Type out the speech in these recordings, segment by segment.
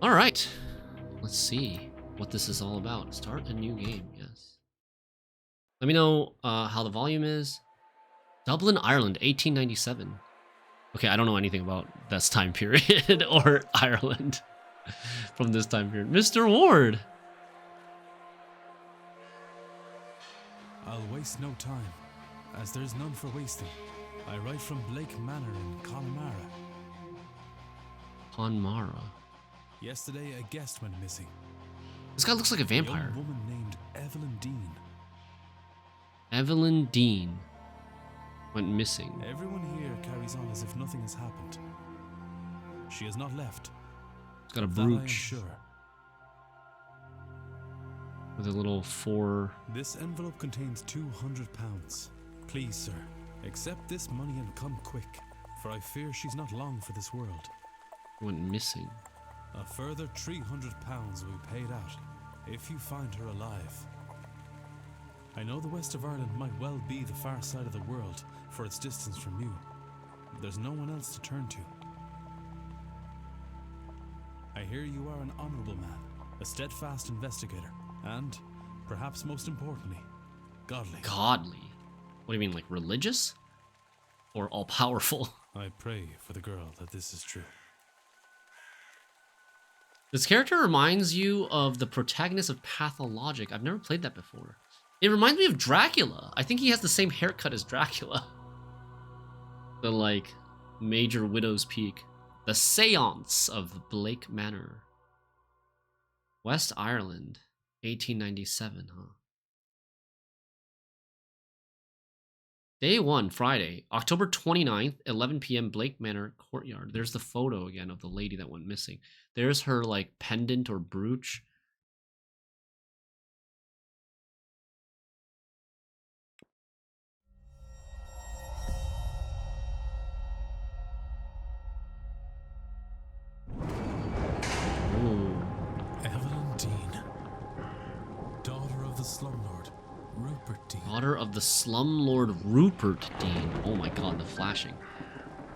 All right. Let's see what this is all about. Start a new game. Yes. Let me know how the volume is. Dublin, Ireland, 1897. Okay, I don't know anything about this time period or Ireland from this time period. Mr. Ward. I'll waste no time, as there's none for wasting. I write from Blake Manor in Connemara. Connemara. Yesterday, a guest went missing. This guy looks like a A vampire. young woman named Evelyn Dean. Evelyn Dean went missing. Everyone here carries on as if nothing has happened. She has not left. He's got a That I am brooch sure. with a little 4. This envelope contains £200. Please, sir, accept this money and come quick, for I fear she's not long for this world. Went missing. A further £300 will be paid out if you find her alive. I know the west of Ireland might well be the far side of the world for its distance from you. There's no one else to turn to. I hear you are an honourable man, a steadfast investigator, and, perhaps most importantly, godly. Godly? What do you mean, like religious? Or all-powerful? I pray for the girl that this is true. This character reminds you of the protagonist of Pathologic. I've never played that before. It reminds me of Dracula. I think he has the same haircut as Dracula. The, like, major widow's peak. The Seance of Blake Manor. West Ireland, 1897, huh? Day 1, Friday, October 29th, 11 p.m., Blake Manor Courtyard. There's the photo again of the lady that went missing. There's her, like, pendant or brooch. Evelyn Dean, daughter of the slumlord, Rupert Dean. Daughter of the slumlord Rupert Dean. Oh my god, the flashing.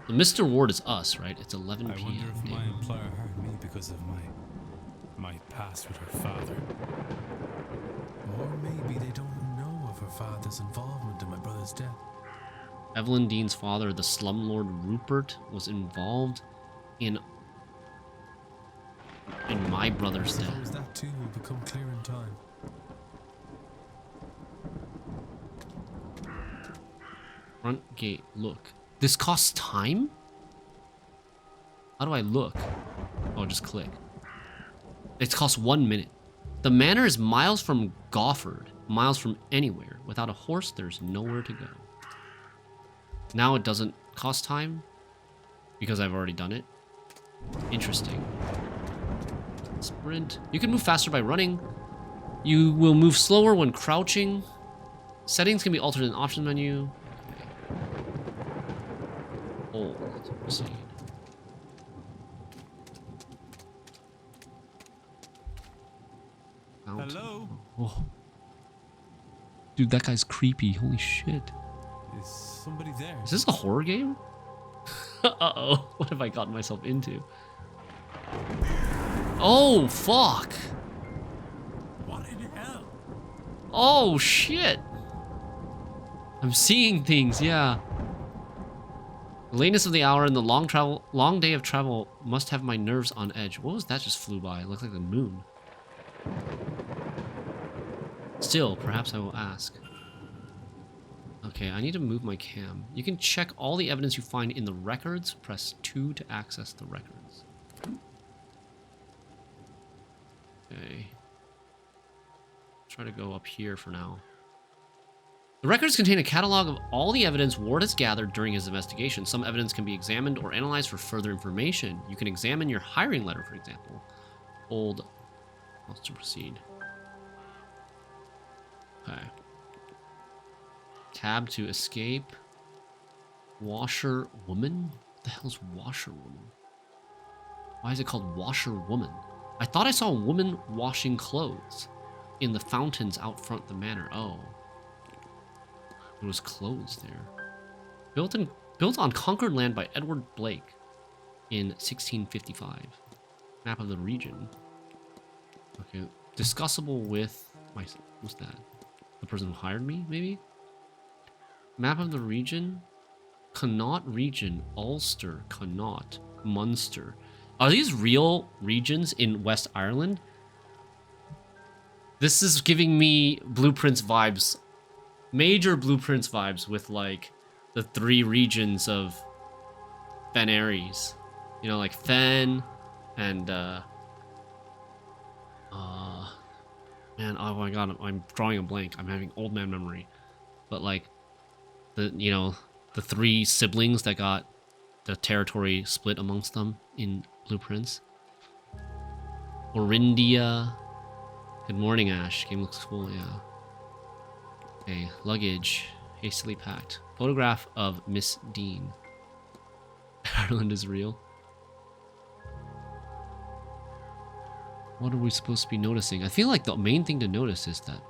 The Mr. Ward is us, right? It's 11 I p.m. wonder if my employer hired me because of my past with her father. Or maybe they don't know of her father's involvement in my brother's death. Evelyn Dean's father, the slumlord Rupert, was involved in my brother's I death. suppose that too will become clear in time. Front gate, look. This costs time? How do I look? Oh, just click. It costs 1 minute. The manor is miles from Gofford, miles from anywhere. Without a horse, there's nowhere to go. Now it doesn't cost time because I've already done it. Interesting. Sprint. You can move faster by running. You will move slower when crouching. Settings can be altered in the options menu. Hold to proceed. Fountain. Hello? Oh. Dude, that guy's creepy. Holy shit. Is somebody there? Is this a horror game? Uh-oh. What have I gotten myself into? Oh, fuck. What in hell? Oh, shit. I'm seeing things, yeah. The lateness of the hour and the long day of travel must have my nerves on edge. What was that just flew by? It looked like the moon. Still, perhaps I will ask. Okay, I need to move my cam. You can check all the evidence you find in the records. Press 2 to access the records. Okay. Try to go up here for now. The records contain a catalog of all the evidence Ward has gathered during his investigation. Some evidence can be examined or analyzed for further information. You can examine your hiring letter, for example. Hold. Let's to proceed. Okay. Tab to escape. Washerwoman? What the hell's washerwoman? Why is it called washerwoman? I thought I saw a woman washing clothes in the fountains out front the manor. Oh. There was clothes there. Built on conquered land by Edward Blake in 1655. Map of the region. Okay. Discussable with my... Who's that? The person who hired me, maybe? Map of the region. Connaught region. Ulster. Connaught. Munster. Are these real regions in West Ireland? This is giving me Blueprints vibes. Major Blueprints vibes with, like, the 3 regions of Fen Aries. You know, like Fen and, man, oh my god, I'm drawing a blank. I'm having old man memory. But, like, you know, the 3 siblings that got the territory split amongst them in Blueprints. Orindia. Good morning, Ash. Game looks cool, yeah. Okay, luggage. Hastily packed. Photograph of Miss Dean. Ireland is real. What are we supposed to be noticing? I feel like the main thing to notice is that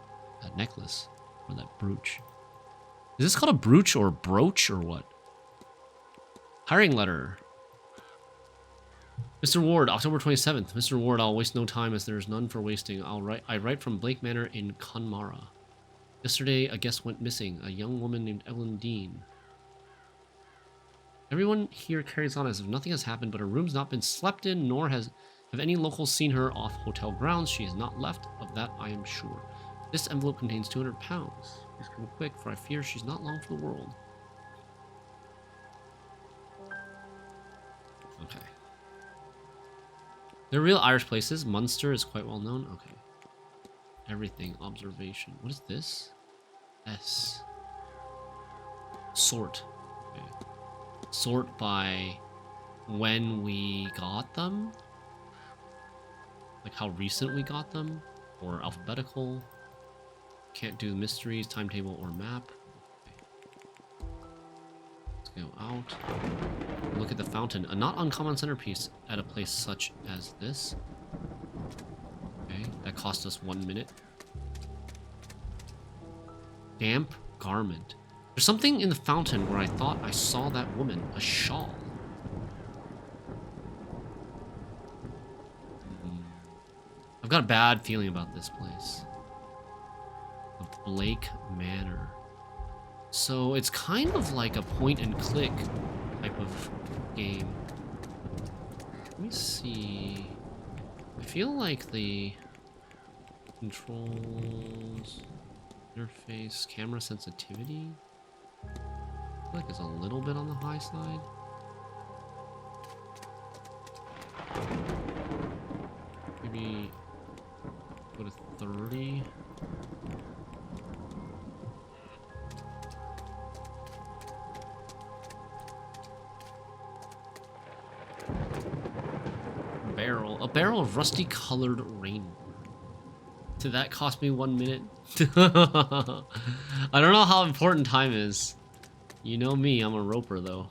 necklace. Or that brooch. Is this called a brooch or a brooch or what? Hiring letter. Mr. Ward, October 27th. Mr. Ward, I'll waste no time as there is none for wasting. I write from Blake Manor in Conmara. Yesterday, a guest went missing. A young woman named Ellen Dean. Everyone here carries on as if nothing has happened, but her room's not been slept in, nor have any locals seen her off hotel grounds. She has not left, of that I am sure. This envelope contains £200. Please come quick, for I fear she's not long for the world. Okay. They're real Irish places. Munster is quite well known. Okay. Everything. Observation. What is this? S. Sort. Okay. Sort by when we got them. Like how recent we got them. Or alphabetical. Can't do mysteries, timetable, or map. Okay. Let's go out. Look at the fountain. A not uncommon centerpiece at a place such as this. Okay, that cost us 1 minute. Damp garment. There's something in the fountain where I thought I saw that woman. A shawl. I've got a bad feeling about this place. The Blake Manor. So it's kind of like a point and click type of game. Let me see. I feel like the controls, interface, camera sensitivity, I feel like it's a little bit on the high side. Maybe go to 30. A barrel of rusty colored rainwater. Did that cost me 1 minute? I don't know how important time is. You know me, I'm a roper though.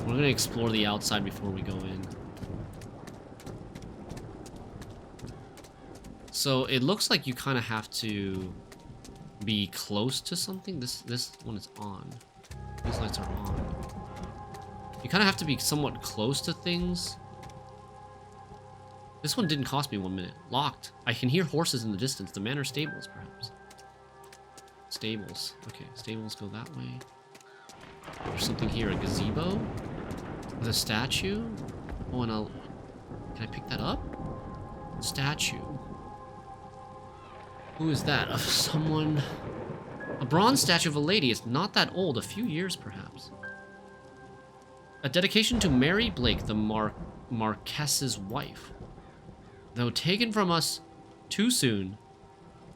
We're gonna explore the outside before we go in. So it looks like you kind of have to be close to something. This one is on. These lights are on. You kind of have to be somewhat close to things. This one didn't cost me 1 minute. Locked. I can hear horses in the distance. The manor stables, perhaps. Stables. Okay, stables go that way. There's something here. A gazebo? With a statue? Oh, and I'll... Can I pick that up? Statue. Who is that? Of someone... A bronze statue of a lady. It's not that old. A few years, perhaps. A dedication to Mary Blake, the Marquess's wife. Though taken from us too soon,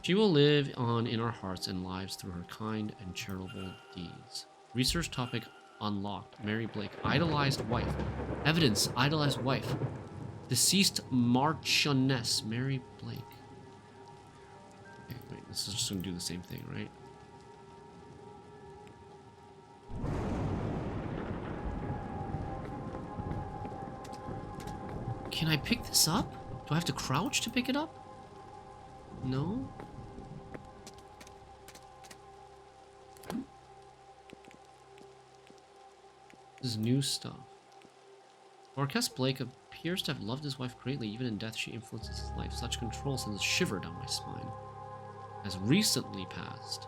she will live on in our hearts and lives through her kind and charitable deeds. Research topic unlocked. Mary Blake, idolized wife. Evidence, idolized wife. Deceased Marchioness, Mary Blake. Okay, wait, this is just gonna do the same thing, right? Can I pick this up? Do I have to crouch to pick it up? No? This is new stuff. Marquess Blake appears to have loved his wife greatly. Even in death, she influences his life. Such control sends a shiver down my spine. Has recently passed.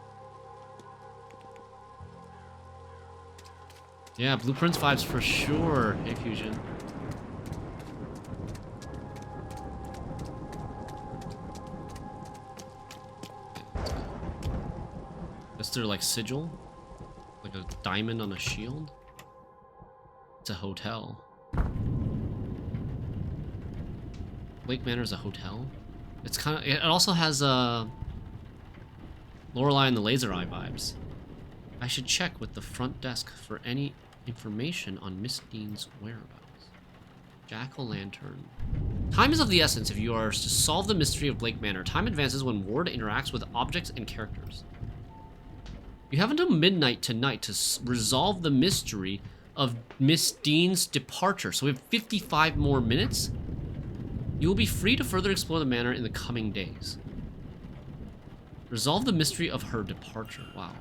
Yeah, Blueprints vibes for sure. Hey, Fusion. Is there like sigil? Like a diamond on a shield? It's a hotel. Lake Manor is a hotel. It's kind of. It also has Lorelei and the Laser Eye vibes. I should check with the front desk for any information on Miss Dean's whereabouts. Jack-o'-lantern. Time is of the essence if you are to solve the mystery of Blake Manor. Time advances when Ward interacts with objects and characters. You have until midnight tonight to resolve the mystery of Miss Dean's departure. So we have 55 more minutes. You will be free to further explore the manor in the coming days. Resolve the mystery of her departure. Wow.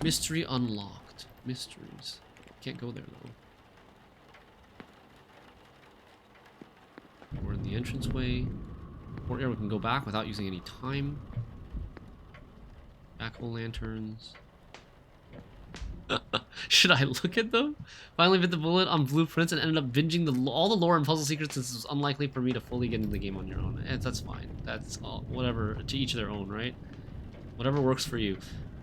Mystery unlocked. Mysteries. Can't go there though. We're in the entranceway. Courtyard, we can go back without using any time. Jack-o'-lanterns. Should I look at them? Finally bit the bullet on Blueprints and ended up binging all the lore and puzzle secrets since it was unlikely for me to fully get into the game on your own. That's fine. That's all. Whatever. To each their own, right? Whatever works for you.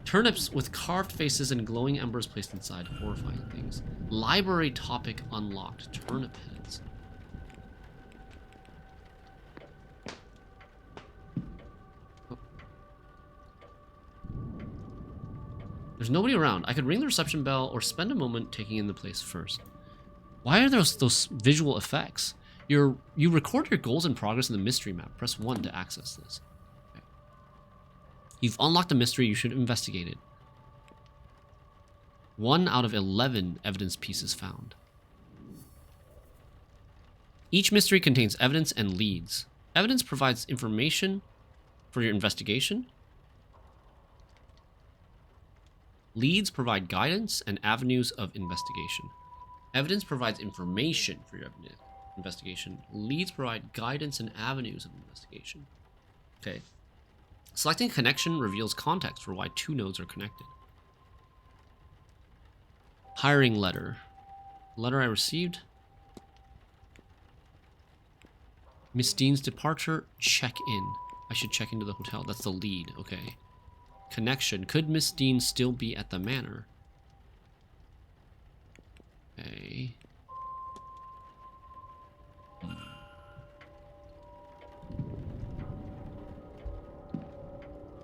Turnips with carved faces and glowing embers placed inside. Horrifying things. Library topic unlocked. Turnip heads. There's nobody around. I could ring the reception bell or spend a moment taking in the place first. Why are those visual effects? You record your goals and progress in the mystery map. Press 1 to access this. Okay. You've unlocked a mystery. You should investigate it. 1 out of 11 evidence pieces found. Each mystery contains evidence and leads. Evidence provides information for your investigation. Leads provide guidance and avenues of investigation. Evidence provides information for your investigation. Leads provide guidance and avenues of investigation. Okay. Selecting connection reveals context for why 2 nodes are connected. Hiring letter. Letter I received. Miss Dean's departure. Check in. I should check into the hotel. That's the lead. Okay. Connection. Could Miss Dean still be at the manor? Okay.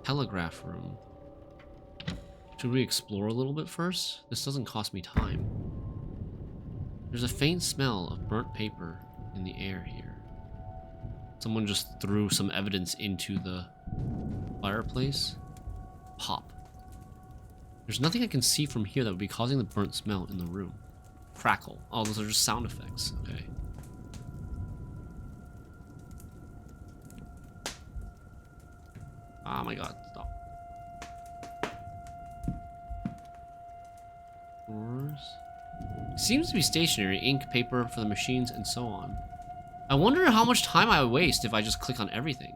Telegraph room. Should we explore a little bit first? This doesn't cost me time. There's a faint smell of burnt paper in the air here. Someone just threw some evidence into the fireplace. Pop. There's nothing I can see from here that would be causing the burnt smell in the room. Crackle. Oh, those are just sound effects. Okay. Oh my god, stop. Drawers. Seems to be stationary. Ink, paper for the machines, and so on. I wonder how much time I waste if I just click on everything.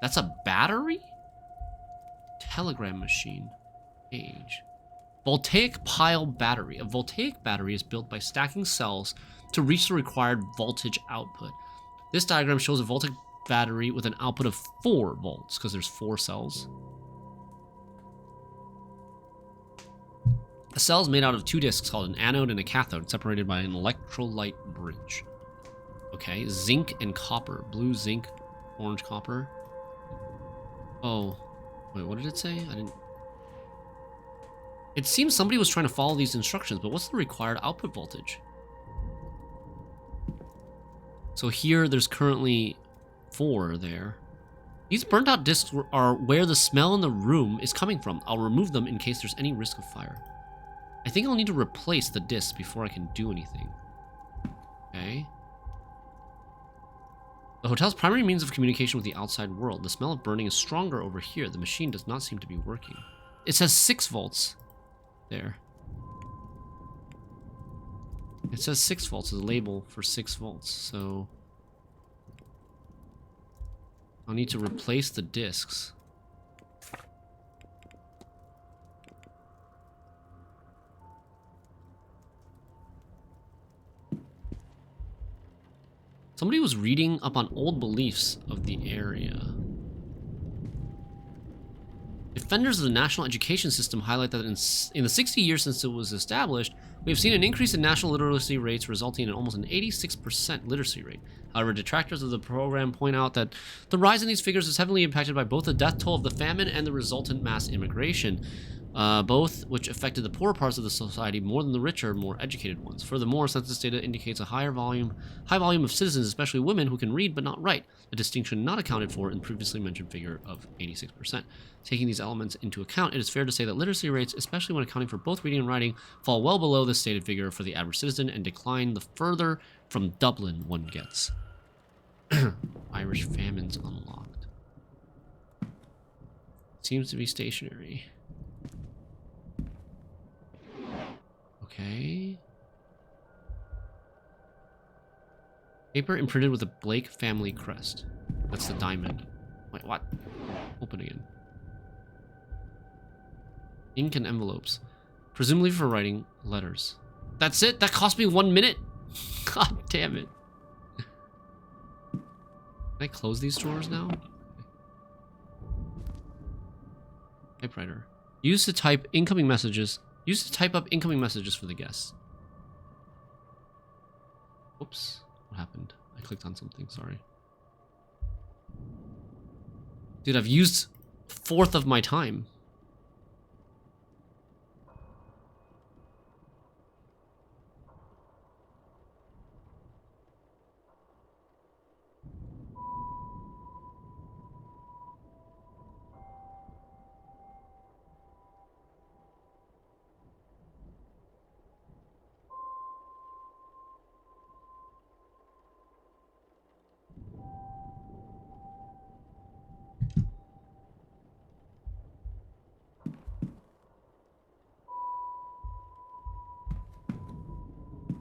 That's a battery? Telegram machine. Age. Voltaic pile battery. A voltaic battery is built by stacking cells to reach the required voltage output. This diagram shows a voltaic battery with an output of 4 volts because there's 4 cells. A cell is made out of 2 discs called an anode and a cathode, separated by an electrolyte bridge. Okay, zinc and copper. Blue zinc, orange copper. Oh, wait, what did it say? I didn't... It seems somebody was trying to follow these instructions, but what's the required output voltage? So here, there's currently 4 there. These burnt out discs are where the smell in the room is coming from. I'll remove them in case there's any risk of fire. I think I'll need to replace the discs before I can do anything. Okay. The hotel's primary means of communication with the outside world. The smell of burning is stronger over here. The machine does not seem to be working. It says 6 volts there. It says 6 volts as a label for 6 volts, so I'll need to replace the discs. Somebody was reading up on old beliefs of the area. Defenders of the national education system highlight that in the 60 years since it was established, we have seen an increase in national literacy rates, resulting in almost an 86% literacy rate. However, detractors of the program point out that the rise in these figures is heavily impacted by both the death toll of the famine and the resultant mass immigration, both which affected the poorer parts of the society more than the richer, more educated ones. Furthermore, census data indicates a high volume of citizens, especially women, who can read but not write, a distinction not accounted for in the previously mentioned figure of 86%. Taking these elements into account, it is fair to say that literacy rates, especially when accounting for both reading and writing, fall well below the stated figure for the average citizen and decline the further from Dublin one gets. Irish famines unlocked. Seems to be stationary. Okay. Paper imprinted with a Blake family crest. That's the diamond. Wait, what? Open again. Ink and envelopes. Presumably for writing letters. That's it? That cost me 1 minute? God damn it. Can I close these drawers now? Typewriter. Used to type incoming messages. Used to type up incoming messages for the guests. Whoops. What happened? I clicked on something, sorry. Dude, I've used 1/4 of my time.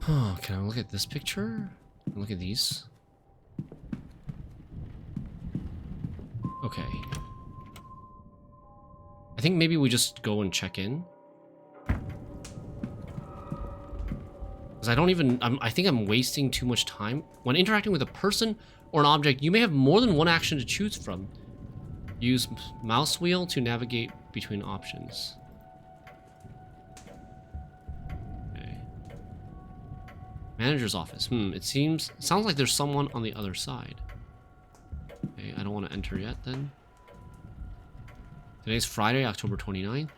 Oh, can I look at this picture? Look at these. Okay. I think maybe we just go and check in. Because I don't even... I think I'm wasting too much time. When interacting with a person or an object, you may have more than one action to choose from. Use mouse wheel to navigate between options. Manager's office. It sounds like there's someone on the other side. Okay, I don't want to enter yet then. Today's Friday, October 29th.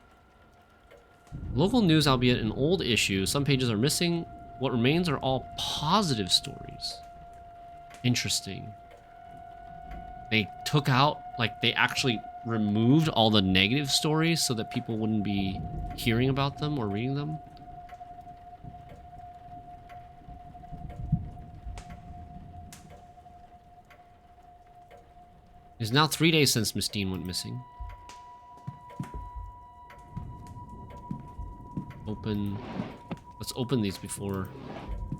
Local news, albeit an old issue. Some pages are missing. What remains are all positive stories. Interesting. They took out, like, they actually removed all the negative stories so that people wouldn't be hearing about them or reading them. It's now 3 days since Miss Dean went missing. Let's open these before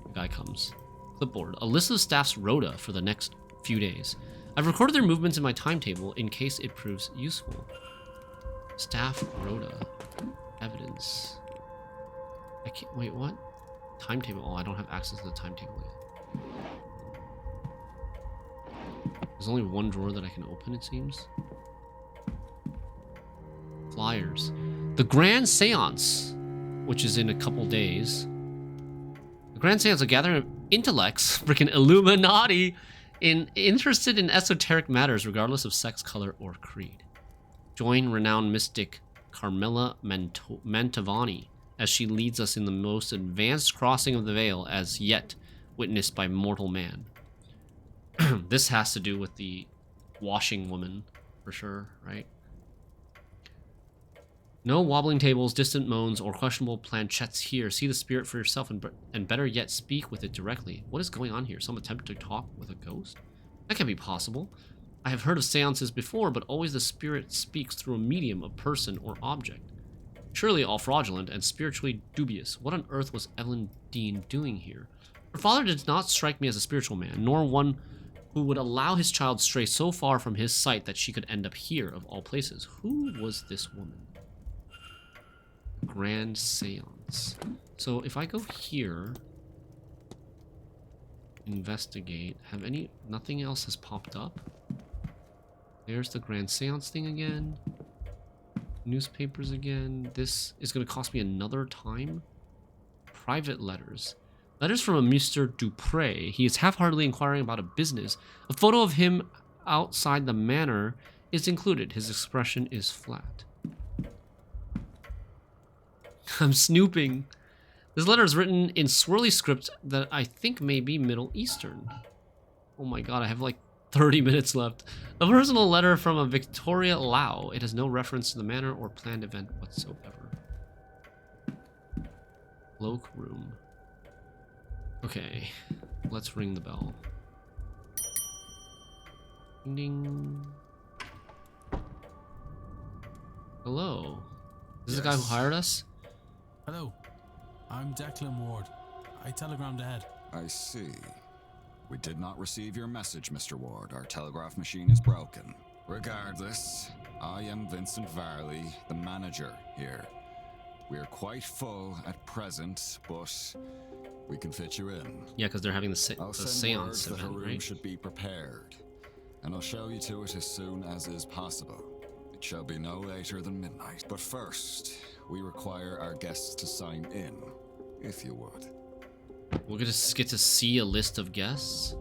the guy comes. Clipboard. A list of staff's rota for the next few days. I've recorded their movements in my timetable in case it proves useful. Staff rota. Evidence. I can't, wait, what? Timetable. Oh, I don't have access to the timetable yet. There's only one drawer that I can open, it seems. Flyers. The Grand Seance, which is in a couple days. The Grand Seance, a gathering of intellects, freaking Illuminati, interested in esoteric matters regardless of sex, color, or creed. Join renowned mystic Carmela Mantovani as she leads us in the most advanced crossing of the veil as yet witnessed by mortal man. This has to do with the washing woman, for sure, right? No wobbling tables, distant moans, or questionable planchettes here. See the spirit for yourself and better yet, speak with it directly. What is going on here? Some attempt to talk with a ghost? That can be possible. I have heard of seances before, but always the spirit speaks through a medium, a person, or object. Surely all fraudulent and spiritually dubious. What on earth was Evelyn Dean doing here? Her father did not strike me as a spiritual man, nor one who would allow his child stray so far from his sight that she could end up here, of all places. Who was this woman? Grand Seance. So if I go here, investigate, nothing else has popped up. There's the Grand Seance thing again. Newspapers again. This is going to cost me another time. Private letters. Letters from a Mr. Dupre. He is half-heartedly inquiring about a business. A photo of him outside the manor is included. His expression is flat. I'm snooping. This letter is written in swirly script that I think may be Middle Eastern. Oh my god, I have like 30 minutes left. A personal letter from a Victoria Lau. It has no reference to the manor or planned event whatsoever. Cloakroom. Okay, let's ring the bell. Ding ding. Hello. Is this the guy who hired us? Hello, I'm Declan Ward. I telegrammed ahead. I see. We did not receive your message, Mr. Ward. Our telegraph machine is broken. Regardless, I am Vincent Varley, the manager here. We are quite full at present, but we can fit you in. Yeah, because they're having the I'll send seance word that her event, room right? should be prepared, and I'll show you to it as soon as is possible. It shall be no later than midnight. But first, we require our guests to sign in, if you would. We're gonna get to see a list of guests.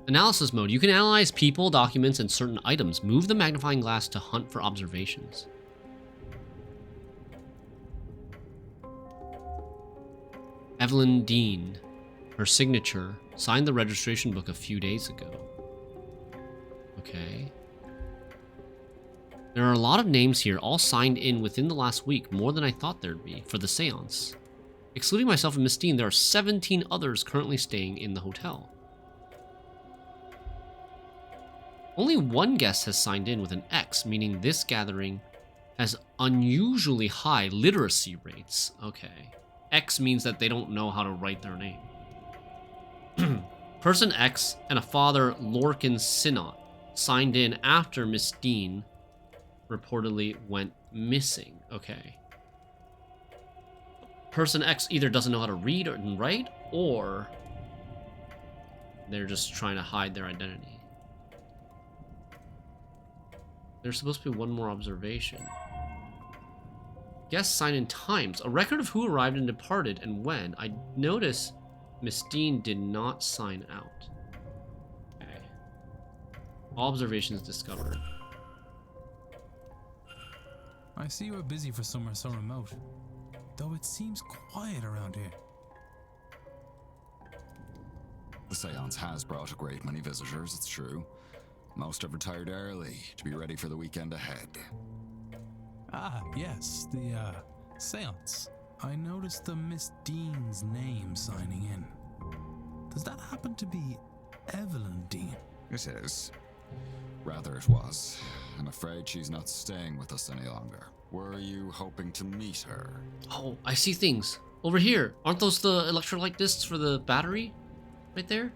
Analysis mode. You can analyze people, documents, and certain items. Move the magnifying glass to hunt for observations. Evelyn Dean. Her signature. Signed the registration book a few days ago. Okay. There are a lot of names here, all signed in within the last week, more than I thought there'd be, for the seance. Excluding myself and Miss Dean, there are 17 others currently staying in the hotel. Only one guest has signed in with an X, meaning this gathering has unusually high literacy rates. Okay. X means that they don't know how to write their name. Person X and a father, Lorcan Sinnott, signed in after Miss Dean reportedly went missing. Okay. Person X either doesn't know how to read and write, or they're just trying to hide their identity. There's supposed to be one more observation. Guests sign in times. A record of who arrived and departed and when. I notice Miss Dean did not sign out. Okay. All observations discovered. I see you are busy for somewhere so remote, though it seems quiet around here. The seance has brought a great many visitors, it's true. Most have retired early to be ready for the weekend ahead. Ah, yes, the, seance. I noticed the Miss Dean's name signing in. Does that happen to be Evelyn Dean? It is. Rather, it was. I'm afraid she's not staying with us any longer. Were you hoping to meet her? Oh, I see things. Over here. Aren't those the electrolyte discs for the battery? Right there?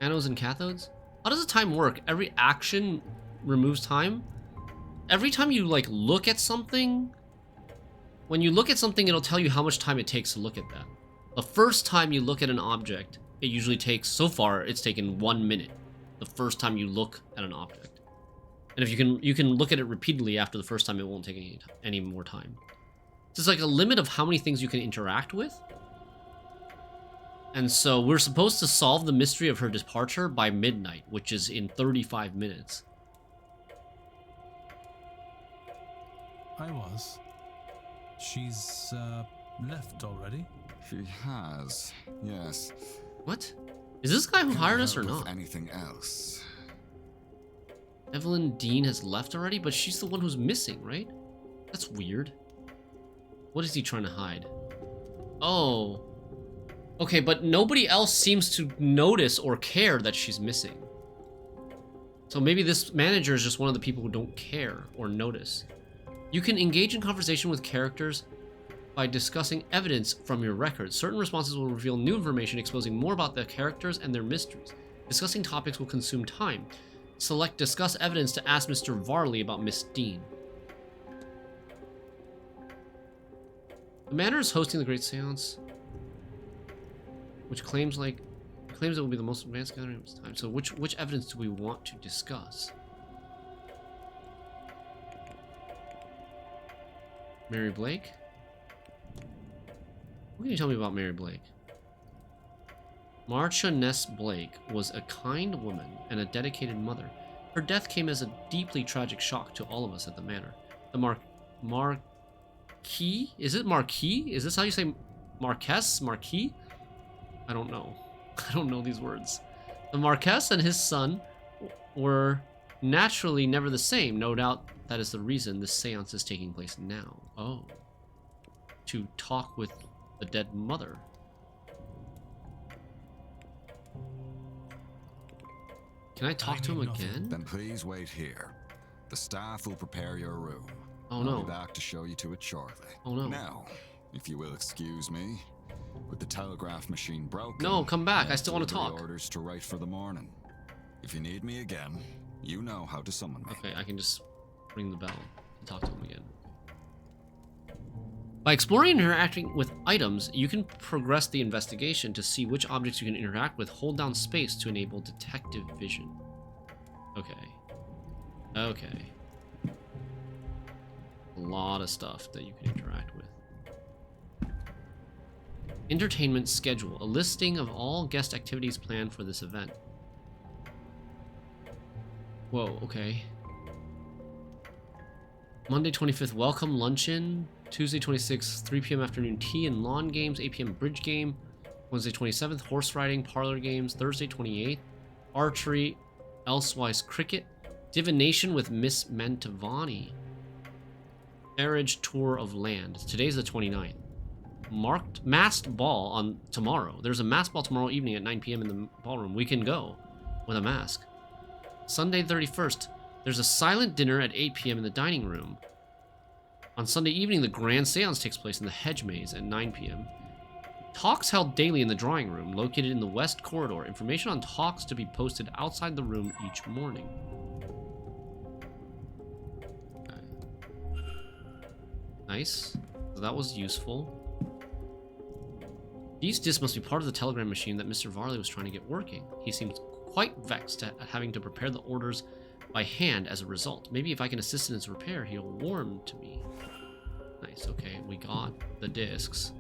Anodes and cathodes? How does the time work? Every action removes time? Every time you, like, look at something, when you look at something, it'll tell you how much time it takes to look at that. The first time you look at an object, it usually takes, so far, it's taken 1 minute. The first time you look at an object. And if you can look at it repeatedly after the first time, it won't take any more time. So it's like a limit of how many things you can interact with. And so we're supposed to solve the mystery of her departure by midnight, which is in 35 minutes. I was. She's, left already? She has, yes. What? Is this guy who hired us or With not? anything else? Evelyn Dean has left already, but she's the one who's missing, right? That's weird. What is he trying to hide? Oh. Okay, but nobody else seems to notice or care that she's missing. So maybe this manager is just one of the people who don't care or notice. You can engage in conversation with characters by discussing evidence from your records. Certain responses will reveal new information exposing more about the characters and their mysteries. Discussing topics will consume time. Select Discuss Evidence to ask Mr. Varley about Miss Dean. The Manor is hosting the Great Seance, which claims it will be the most advanced gathering of its time. So which evidence do we want to discuss? Mary Blake? What can you tell me about Mary Blake? Marcia Ness Blake was a kind woman and a dedicated mother. Her death came as a deeply tragic shock to all of us at the Manor. The Marquis? Is it Marquis? Is this how you say Marquess? Marquis? I don't know. I don't know these words. The Marquess and his son were naturally never the same. No doubt that is the reason this seance is taking place now. Oh. To talk with the dead mother. Can I talk to him again? Then please wait here. The staff will prepare your room. Oh I'll no. be back to show you to it shortly. Oh no. Now, if you will excuse me, with the telegraph machine broken. No, come back. I still want to talk. Orders to write for the morning. If you need me again, you know how to summon me. Okay, I can just ring the bell and talk to him again. By exploring and interacting with items, you can progress the investigation to see which objects you can interact with. Hold down space to enable detective vision. Okay. Okay. A lot of stuff that you can interact with. Entertainment schedule. A listing of all guest activities planned for this event. Whoa, okay. Monday 25th, welcome luncheon. Tuesday 26th, 3 p.m. afternoon tea and lawn games. 8 p.m. bridge game. Wednesday 27th, horse riding, parlor games. Thursday 28th, archery, elsewise cricket. Divination with Miss Mantovani. Marriage tour of land. Today's the 29th. Masked ball on tomorrow. There's a masked ball tomorrow evening at 9 p.m. in the ballroom. We can go with a mask. Sunday 31st, there's a silent dinner at 8 p.m. in the dining room. On Sunday evening, the grand seance takes place in the hedge maze at 9 p.m. Talks held daily in the drawing room, located in the west corridor. Information on talks to be posted outside the room each morning. Okay. Nice. So that was useful. These discs must be part of the telegram machine that Mr. Varley was trying to get working. He seems quite vexed at having to prepare the orders by hand as a result. Maybe if I can assist in its repair, he'll warm to me. Nice, okay, we got the discs.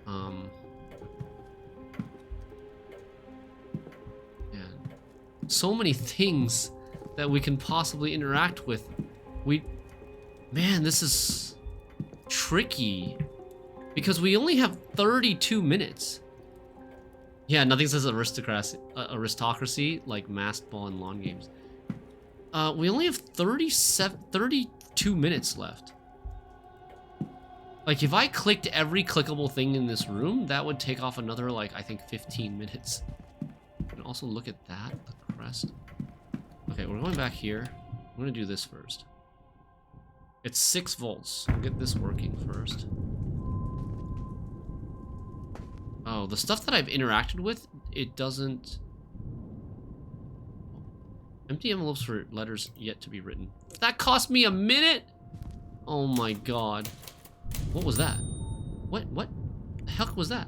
Man. So many things that we can possibly interact with. Man, this is tricky. Because we only have 32 minutes. Yeah, nothing says aristocracy like masked ball and lawn games. We only have 32 minutes left. Like, if I clicked every clickable thing in this room, that would take off another, like, I think 15 minutes. And also look at that, the crest. Okay, we're going back here. I'm gonna do this first. It's 6 volts. We'll get this working first. Oh, the stuff that I've interacted with, it doesn't... Empty envelopes for letters yet to be written. That cost me a minute? Oh my god. What was that? What the heck was that?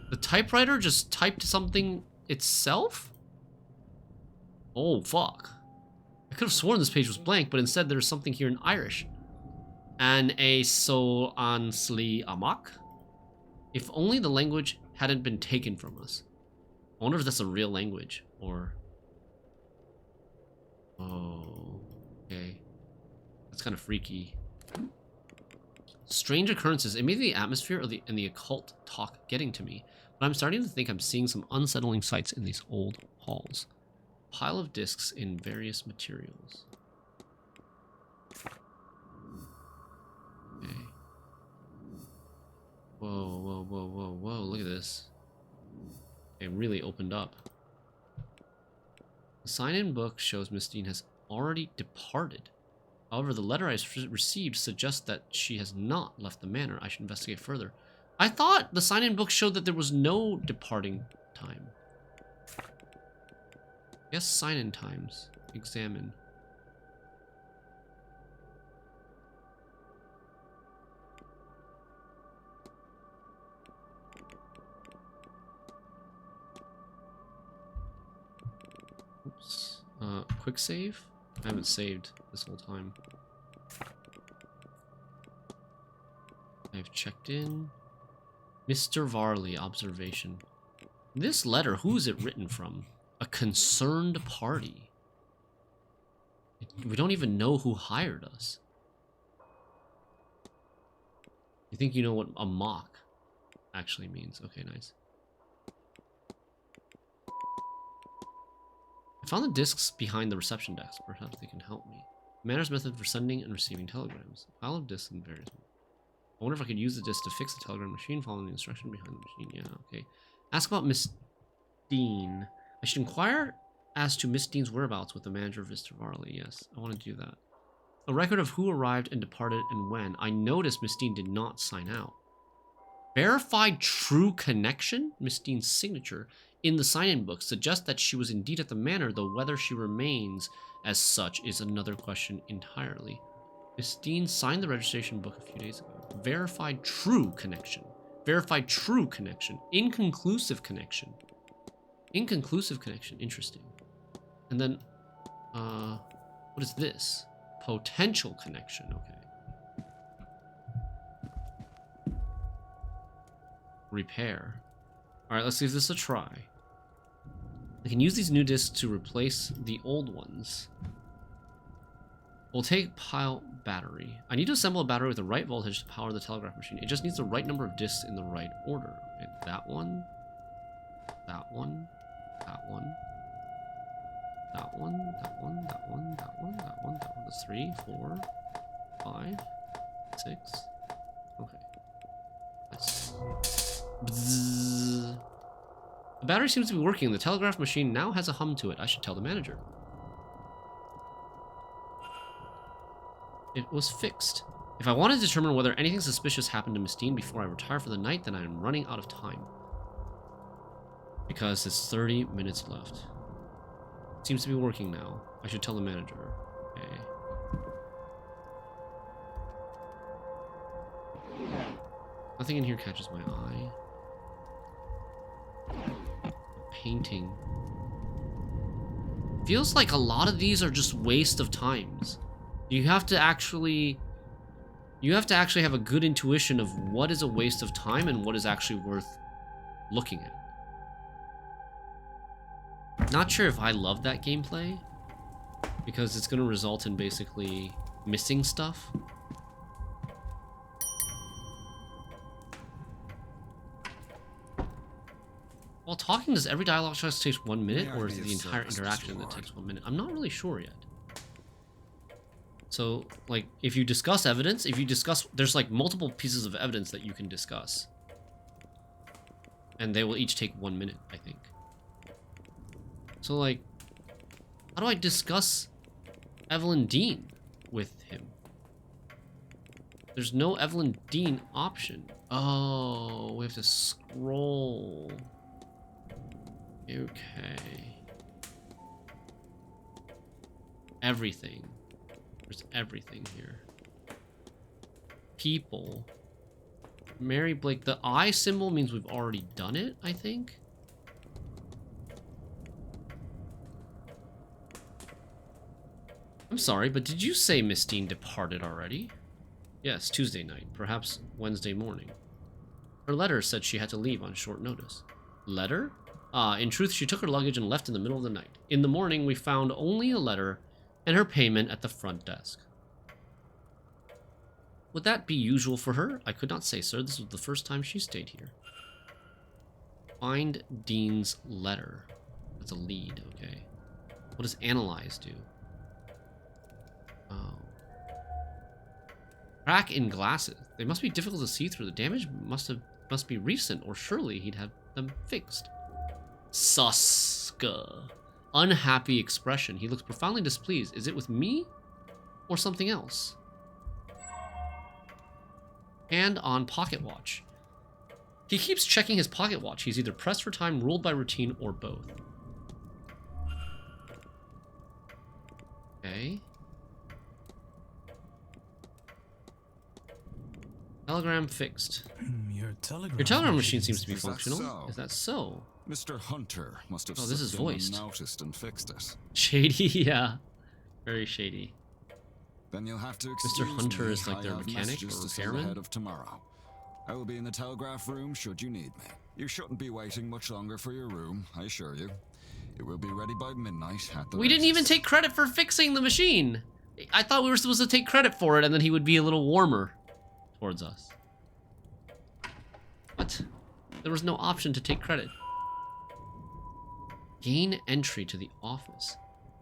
The typewriter just typed something itself? Oh, fuck. I could have sworn this page was blank, but instead there's something here in Irish. An a so ansli amak? If only the language hadn't been taken from us. I wonder if that's a real language, or... Oh, okay. That's kind of freaky. Strange occurrences. It may be the atmosphere or and the occult talk getting to me, but I'm starting to think I'm seeing some unsettling sights in these old halls. Pile of discs in various materials. Okay. Whoa, whoa, whoa, whoa, whoa, look at this. It really opened up. The sign-in book shows Miss Dean has already departed. However, the letter I received suggests that she has not left the manor. I should investigate further. I thought the sign-in book showed that there was no departing time. Yes, sign-in times. Examine. Oops. Quick save? I haven't saved this whole time. I've checked in. Mr. Varley, observation. This letter, who is it written from? A concerned party. We don't even know who hired us. You think you know what a mock actually means? Okay, nice. I found the discs behind the reception desk. Perhaps they can help me. Manor's method for sending and receiving telegrams. A pile of discs in various. I wonder if I could use the disc to fix the telegram machine following the instruction behind the machine. Yeah, okay. Ask about Miss Dean. I should inquire as to Miss Dean's whereabouts with the manager of Mr. Varley. Yes, I want to do that. A record of who arrived and departed and when. I noticed Miss Dean did not sign out. Verified true connection? Miss Dean's signature in the sign-in book suggests that she was indeed at the manor, though whether she remains as such is another question entirely. Miss Dean signed the registration book a few days ago. Verified true connection. Verified true connection. Inconclusive connection. Inconclusive connection. Interesting. And then, what is this? Potential connection. Okay. Repair. Alright, let's give this a try. I can use these new discs to replace the old ones. We'll take pile battery. I need to assemble a battery with the right voltage to power the telegraph machine. It just needs the right number of discs in the right order. Okay, that one. That one. That one. That one. That one. That one. That one. That one. That one. That's 3, 4, 5, 6. Okay. Nice. Bzzz. The battery seems to be working. The telegraph machine now has a hum to it. I should tell the manager. It was fixed. If I want to determine whether anything suspicious happened to Miss Dean before I retire for the night, then I am running out of time. Because it's 30 minutes left. It seems to be working now. I should tell the manager. Okay. Nothing in here catches my eye. Painting. Feels like a lot of these are just waste of times. You have to actually have a good intuition of what is a waste of time and what is actually worth looking at. Not sure if I love that gameplay, because it's going to result in basically missing stuff. While talking, does every dialogue choice take 1 minute, or is it the entire interaction that takes 1 minute? I'm not really sure yet. So, like, if you discuss evidence, there's like multiple pieces of evidence that you can discuss. And they will each take 1 minute, I think. So, like, how do I discuss Evelyn Dean with him? There's no Evelyn Dean option. Oh, we have to scroll. Okay. Everything. There's everything here. People. Mary Blake. The I symbol means we've already done it, I think. I'm sorry, but did you say Miss Dean departed already? Yes, Tuesday night, perhaps Wednesday morning. Her letter said she had to leave on short notice. Letter? In truth, she took her luggage and left in the middle of the night. In the morning, we found only a letter and her payment at the front desk. Would that be usual for her? I could not say, sir. This was the first time she stayed here. Find Dean's letter. That's a lead, okay. What does analyze do? Oh. Crack in glasses. They must be difficult to see through. The damage must be recent, or surely he'd have them fixed. Suska. unhappy expression. He looks profoundly displeased. Is it with me or something else? Hand on pocket watch. He keeps checking his pocket watch. He's either pressed for time, ruled by routine, or both. Okay. Telegram fixed. Your Your telegram machine seems to be Is that functional. so? Is that so? Mr. Hunter must have Oh, this is slipped in voiced. unnoticed and fixed it. Shady, yeah. Very shady. Then you'll have to excuse Hunter me. is like I their have mechanic messages or to send repairman? ahead of tomorrow. I will be in the telegraph room should you need me. You shouldn't be waiting much longer for your room, I assure you. It will be ready by midnight at the We didn't even latest. take credit for fixing the machine. I thought we were supposed to take credit for it and then he would be a little warmer towards us. What? There was no option to take credit. Gain entry to the office.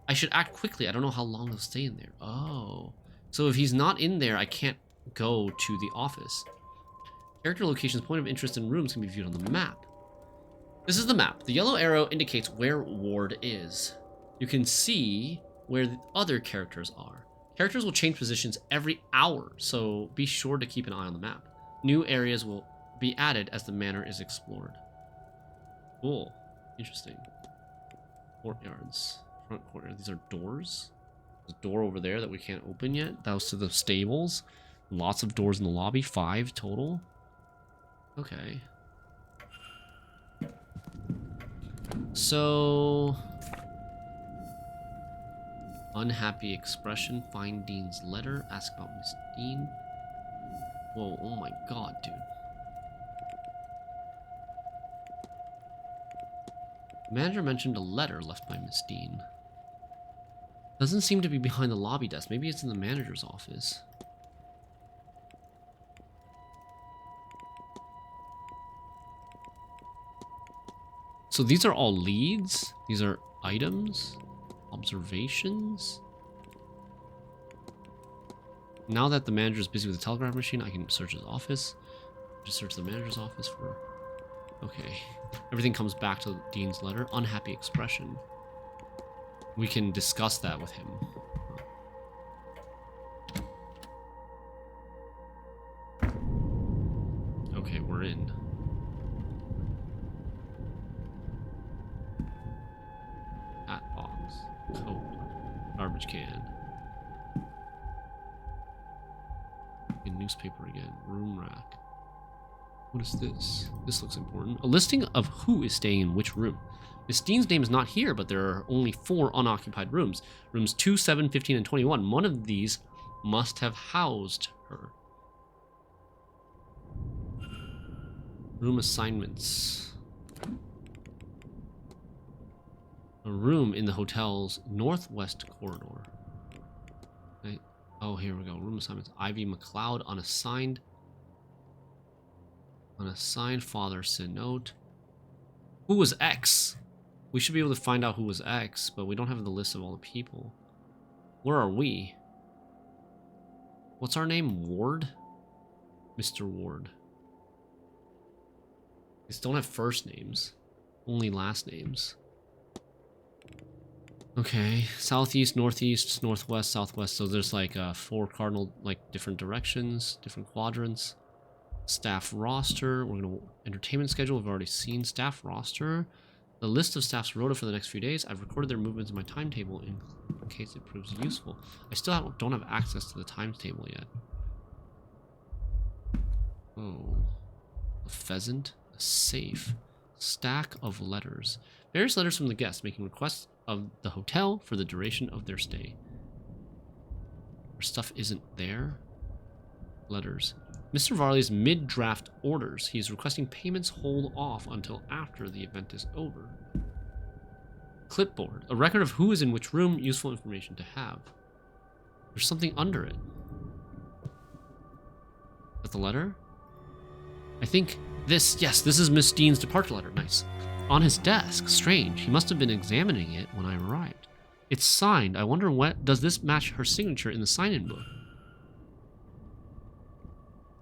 I should act quickly. I don't know how long he'll stay in there. Oh. So if he's not in there, I can't go to the office. Character locations, point of interest, and rooms can be viewed on the map. This is the map. The yellow arrow indicates where Ward is. You can see where the other characters are. Characters will change positions every hour, so be sure to keep an eye on the map. New areas will be added as the manor is explored. Cool. Interesting. Courtyards. Front courtyard. These are doors. There's a door over there that we can't open yet. That was to the stables. Lots of doors in the lobby. 5 total. Okay. So... unhappy expression. Find Dean's letter. Ask about Miss Dean. Whoa, oh my god, dude. The manager mentioned a letter left by Miss Dean. Doesn't seem to be behind the lobby desk. Maybe it's in the manager's office. So these are all leads? These are items? Observations? Now that the manager is busy with the telegraph machine, I can search his office. Just search the manager's office for... Okay. Everything comes back to Dean's letter. Unhappy expression. We can discuss that with him. Okay, we're in. Hat box. Coat. Garbage can. A newspaper again. Room rack. What is this? This looks important. A listing of who is staying in which room. Miss Dean's name is not here, but there are only 4 unoccupied rooms. Rooms 2, 7, 15, and 21. One of these must have housed her. Room assignments. A room in the hotel's northwest corridor. Okay. Oh, here we go. Room assignments. Ivy McLeod unassigned. Unassigned. Father sent note. Who was X? We should be able to find out who was X, but we don't have the list of all the people. Where are we? What's our name? Ward? Mr. Ward. These don't have first names. Only last names. Okay. Southeast, northeast, northwest, southwest. So there's like 4 cardinal, like different directions, different quadrants. Staff roster. We're going to... Entertainment schedule. We've already seen staff roster. The list of staff's rota for the next few days. I've recorded their movements in my timetable in case it proves useful. I still don't have access to the timetable yet. Oh. A pheasant. A safe. Stack of letters. Various letters from the guests making requests of the hotel for the duration of their stay. Our stuff isn't there. Letters. Mr. Varley's mid-draft orders. He is requesting payments hold off until after the event is over. Clipboard. A record of who is in which room. Useful information to have. There's something under it. Is that the letter? I think this... Yes, this is Miss Dean's departure letter. Nice. On his desk. Strange. He must have been examining it when I arrived. It's signed. I wonder what... Does this match her signature in the sign-in book?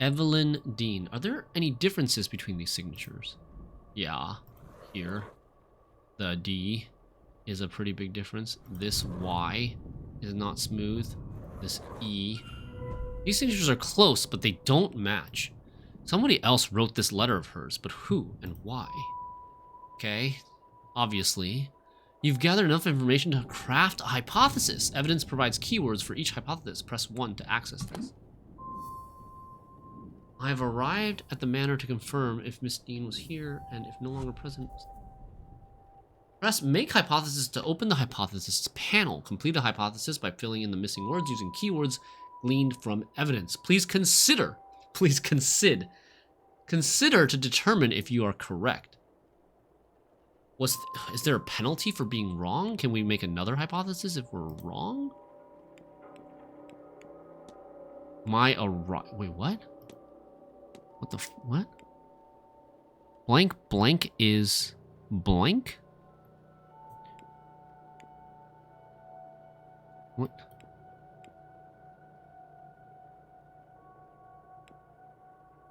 Evelyn Dean. Are there any differences between these signatures? Yeah. Here. The D. is a pretty big difference. This Y is not smooth. This E. These signatures are close, but they don't match. Somebody else wrote this letter of hers, but who and why? Okay, obviously. You've gathered enough information to craft a hypothesis. Evidence provides keywords for each hypothesis. Press 1 to access this. I have arrived at the manor to confirm if Miss Dean was here and if no longer present. Press Make Hypothesis to open the hypothesis panel. Complete a hypothesis by filling in the missing words using keywords gleaned from evidence. Please consider to determine if you are correct. Is there a penalty for being wrong? Can we make another hypothesis if we're wrong? Wait, what? What? Blank blank is blank? What?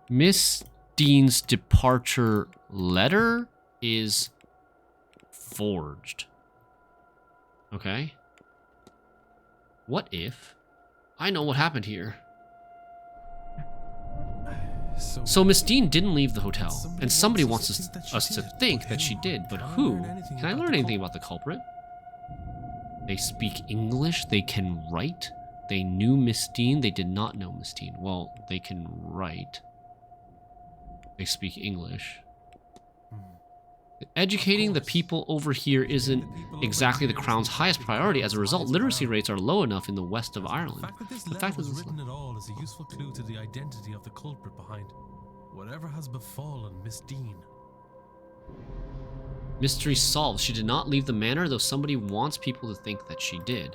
Miss Dean's departure letter is forged. Okay. What if? I know what happened here. So Miss Dean didn't leave the hotel, and somebody wants us to think that she did, but who? Can I learn anything about the culprit? They speak English, they can write, they knew Miss Dean, they did not know Miss Dean. Well, they can write. They speak English. Educating the people over here isn't exactly the Crown's highest priority. As a result, literacy rates are low enough in the west of Ireland. The fact that this letter was written at all is a useful clue to the identity of the culprit behind whatever has befallen Miss Dean. Mystery solved. She did not leave the manor, though somebody wants people to think that she did.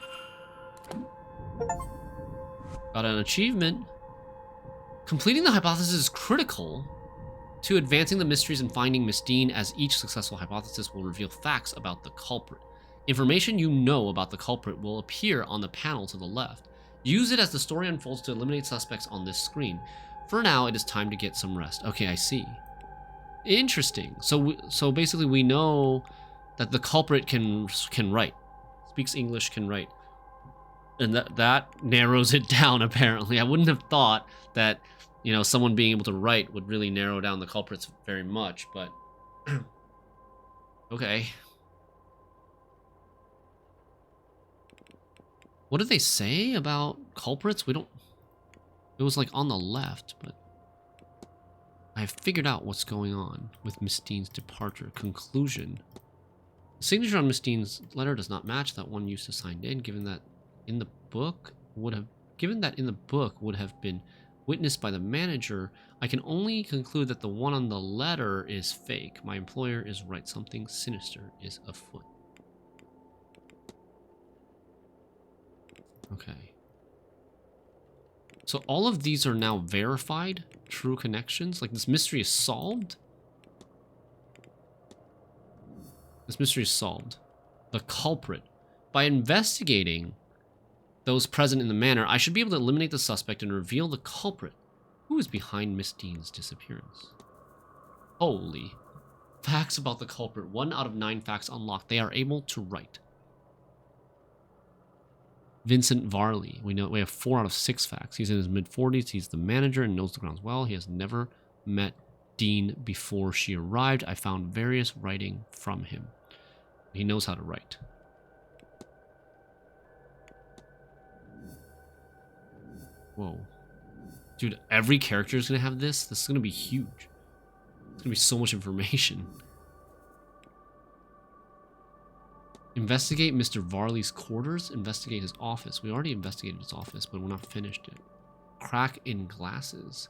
Got an achievement. Completing the hypothesis is critical to advancing the mysteries and finding Miss Dean, as each successful hypothesis will reveal facts about the culprit. Information you know about the culprit will appear on the panel to the left. Use it as the story unfolds to eliminate suspects on this screen. For now, it is time to get some rest. Okay, I see. Interesting. So basically we know that the culprit can write. Speaks English, can write. And that narrows it down, apparently. I wouldn't have thought that, you know, someone being able to write would really narrow down the culprits very much, but okay. What did they say about culprits? We don't... It was like on the left, but I figured out what's going on with Miss Dean's departure. Conclusion. The signature on Miss Dean's letter does not match that one used to sign in, given that in the book would have been witnessed by the manager. I can only conclude that the one on the letter is fake. My employer is right. Something sinister is afoot. Okay. So all of these are now verified, true connections. Like, this mystery is solved. This mystery is solved. The culprit. By investigating those present in the manor, I should be able to eliminate the suspect and reveal the culprit. Who is behind Miss Dean's disappearance? Holy. Facts about the culprit. 1 out of 9 facts unlocked. They are able to write. Vincent Varley. We have 4 out of 6 facts. He's in his mid-40s. He's the manager and knows the grounds well. He has never met Dean before she arrived. I found various writing from him. He knows how to write. Whoa. Dude, every character is going to have this? This is going to be huge. It's going to be so much information. Investigate Mr. Varley's quarters. Investigate his office. We already investigated his office, but we're not finished it. Crack in glasses.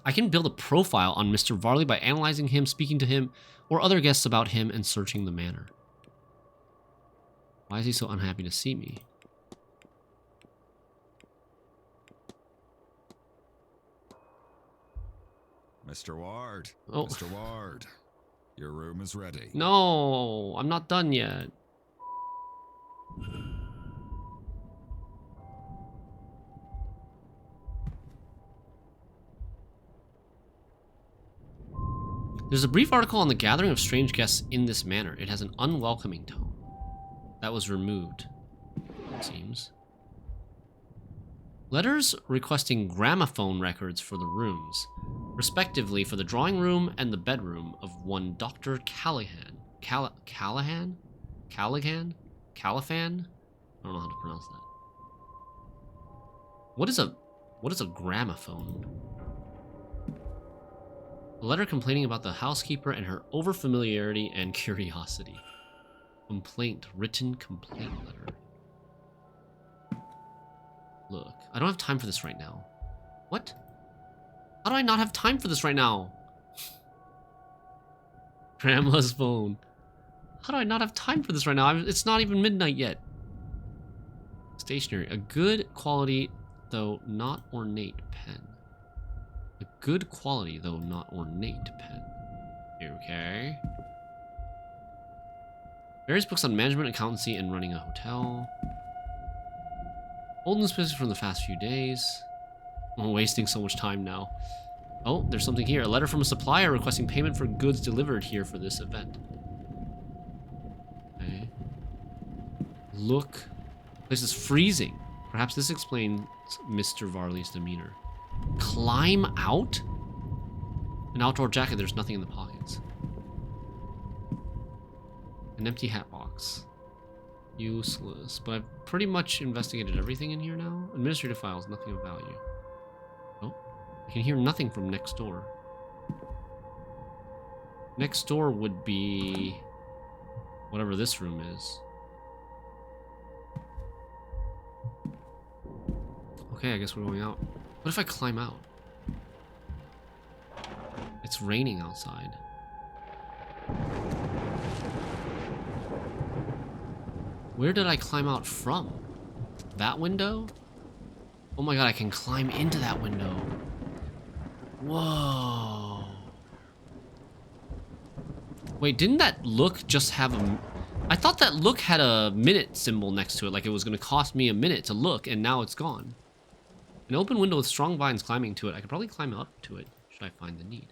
I can build a profile on Mr. Varley by analyzing him, speaking to him, or other guests about him, and searching the manor. Why is he so unhappy to see me? Mr. Ward. Oh. Mr. Ward. Your room is ready. No, I'm not done yet. There's a brief article on the gathering of strange guests in this manor. It has an unwelcoming tone. That was removed, it seems. Letters requesting gramophone records for the rooms, respectively for the drawing room and the bedroom of one Dr. Callahan. Callahan? Callaghan? Califan? I don't know how to pronounce that. What is a gramophone? A letter complaining about the housekeeper and her overfamiliarity and curiosity. Complaint. Written complaint letter. Look, I don't have time for this right now. What? How do I not have time for this right now? Grandma's phone. How do I not have time for this right now? It's not even midnight yet. Stationery. A good quality, though not ornate pen. A good quality, though not ornate pen. Okay. Various books on management, accountancy, and running a hotel. Old newspapers from the past few days. I'm wasting so much time now. Oh, there's something here. A letter from a supplier requesting payment for goods delivered here for this event. Okay. Look. This is freezing. Perhaps this explains Mr. Varley's demeanor. Climb out? An outdoor jacket. There's nothing in the pockets. An empty hat box. Useless. But I've pretty much investigated everything in here now. Administrative files. Nothing of value. Oh. I can hear nothing from next door. Next door would be whatever this room is. Okay, I guess we're going out. What if I climb out? It's raining outside. Where did I climb out from? That window? Oh my god, I can climb into that window. Whoa. Wait, didn't that look just have a... I thought that look had a minute symbol next to it, like it was going to cost me a minute to look, and now it's gone. An open window with strong vines climbing to it. I could probably climb up to it, should I find the need.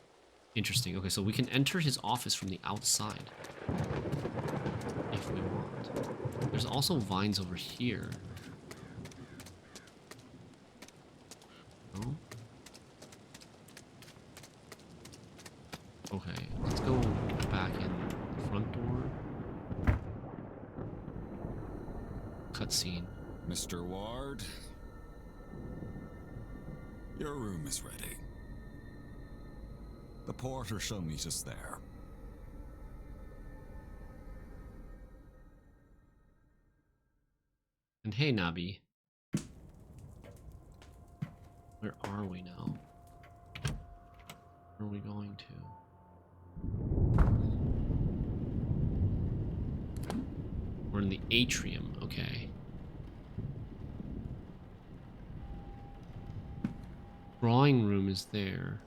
Interesting. Okay, so we can enter his office from the outside. If we want. There's also vines over here. Oh. Okay, let's go back in the front door. Cutscene. Mr. Ward, your room is ready. The porter shall meet us there. And hey, Nabi. Where are we now? Where are we going to? We're in the atrium, okay. Drawing room is there.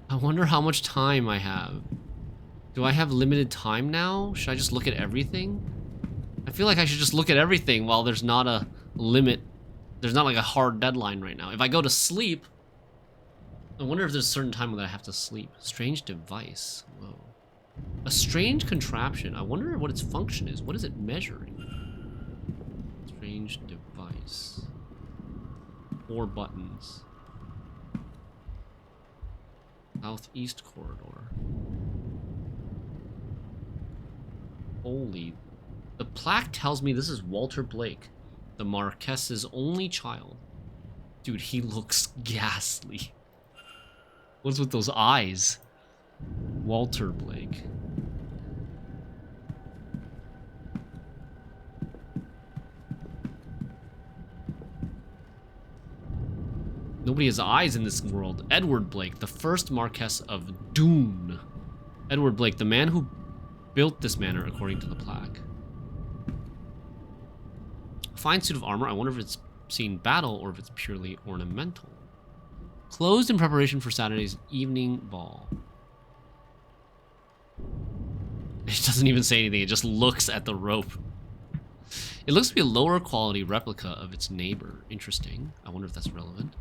I wonder how much time I have. Do I have limited time now? Should I just look at everything? I feel like I should just look at everything while there's not a limit. There's not like a hard deadline right now. If I go to sleep, I wonder if there's a certain time that I have to sleep. Strange device. Whoa. A strange contraption. I wonder what its function is. What is it measuring? Strange device. 4 buttons. Southeast corridor. Holy. The plaque tells me this is Walter Blake, the Marquess's only child. Dude, he looks ghastly. What's with those eyes? Walter Blake. Nobody has eyes in this world. Edward Blake, the first Marquess of Doon. Edward Blake, the man who built this manor according to the plaque. Fine suit of armor. I wonder if it's seen battle or if it's purely ornamental. Closed in preparation for Saturday's evening ball. It doesn't even say anything. It just looks at the rope. It looks to be a lower quality replica of its neighbor. Interesting. I wonder if that's relevant.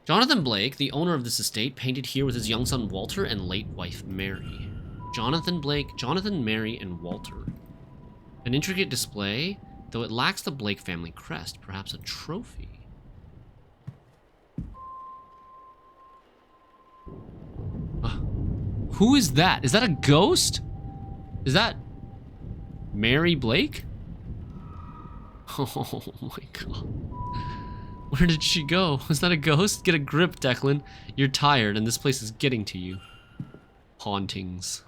Jonathan Blake, the owner of this estate, painted here with his young son Walter and late wife Mary. Jonathan Blake, Jonathan, Mary, and Walter. An intricate display, though it lacks the Blake family crest, perhaps a trophy. Who is that? Is that a ghost? Is that Mary Blake? Oh my god. Where did she go? Is that a ghost? Get a grip, Declan. You're tired and this place is getting to you. Hauntings.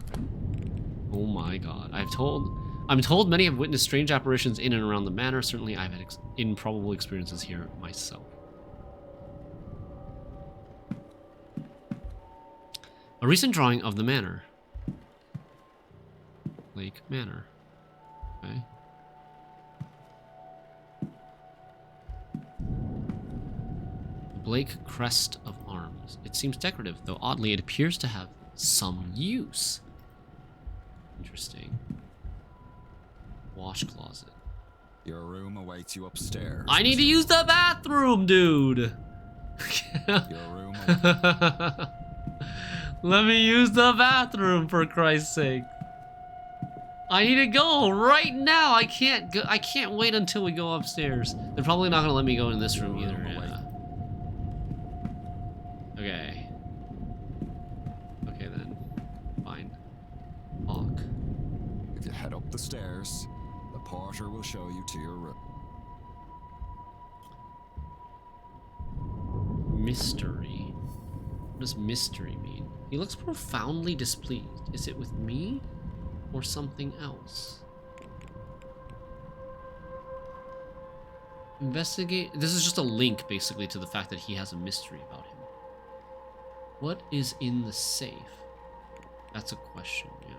Oh my god. I'm told many have witnessed strange apparitions in and around the manor. Certainly I've had improbable experiences here myself. A recent drawing of the manor. Lake Manor. Okay. Blake crest of arms. It seems decorative, though oddly it appears to have some use. Interesting. Wash closet. Your room awaits you upstairs. I need to use the bathroom, dude. Your room. Let me use the bathroom, for Christ's sake. I need to go right now. I can't go. I can't wait until we go upstairs. They're probably not gonna let me go in this room either. Yeah. Okay. Okay then. Fine. Lock. If you head up the stairs, the porter will show you to your room. Mystery. What does mystery mean? He looks profoundly displeased. Is it with me or something else? Investigate. This is just a link basically to the fact that he has a mystery about him. What is in the safe? That's a question, yeah.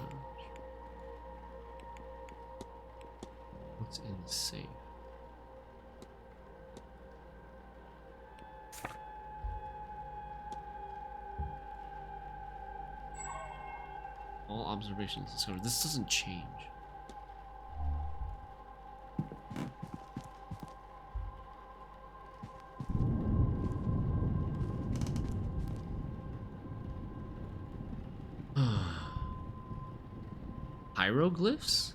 What's in the safe? All observations discovered. This doesn't change. Hieroglyphs?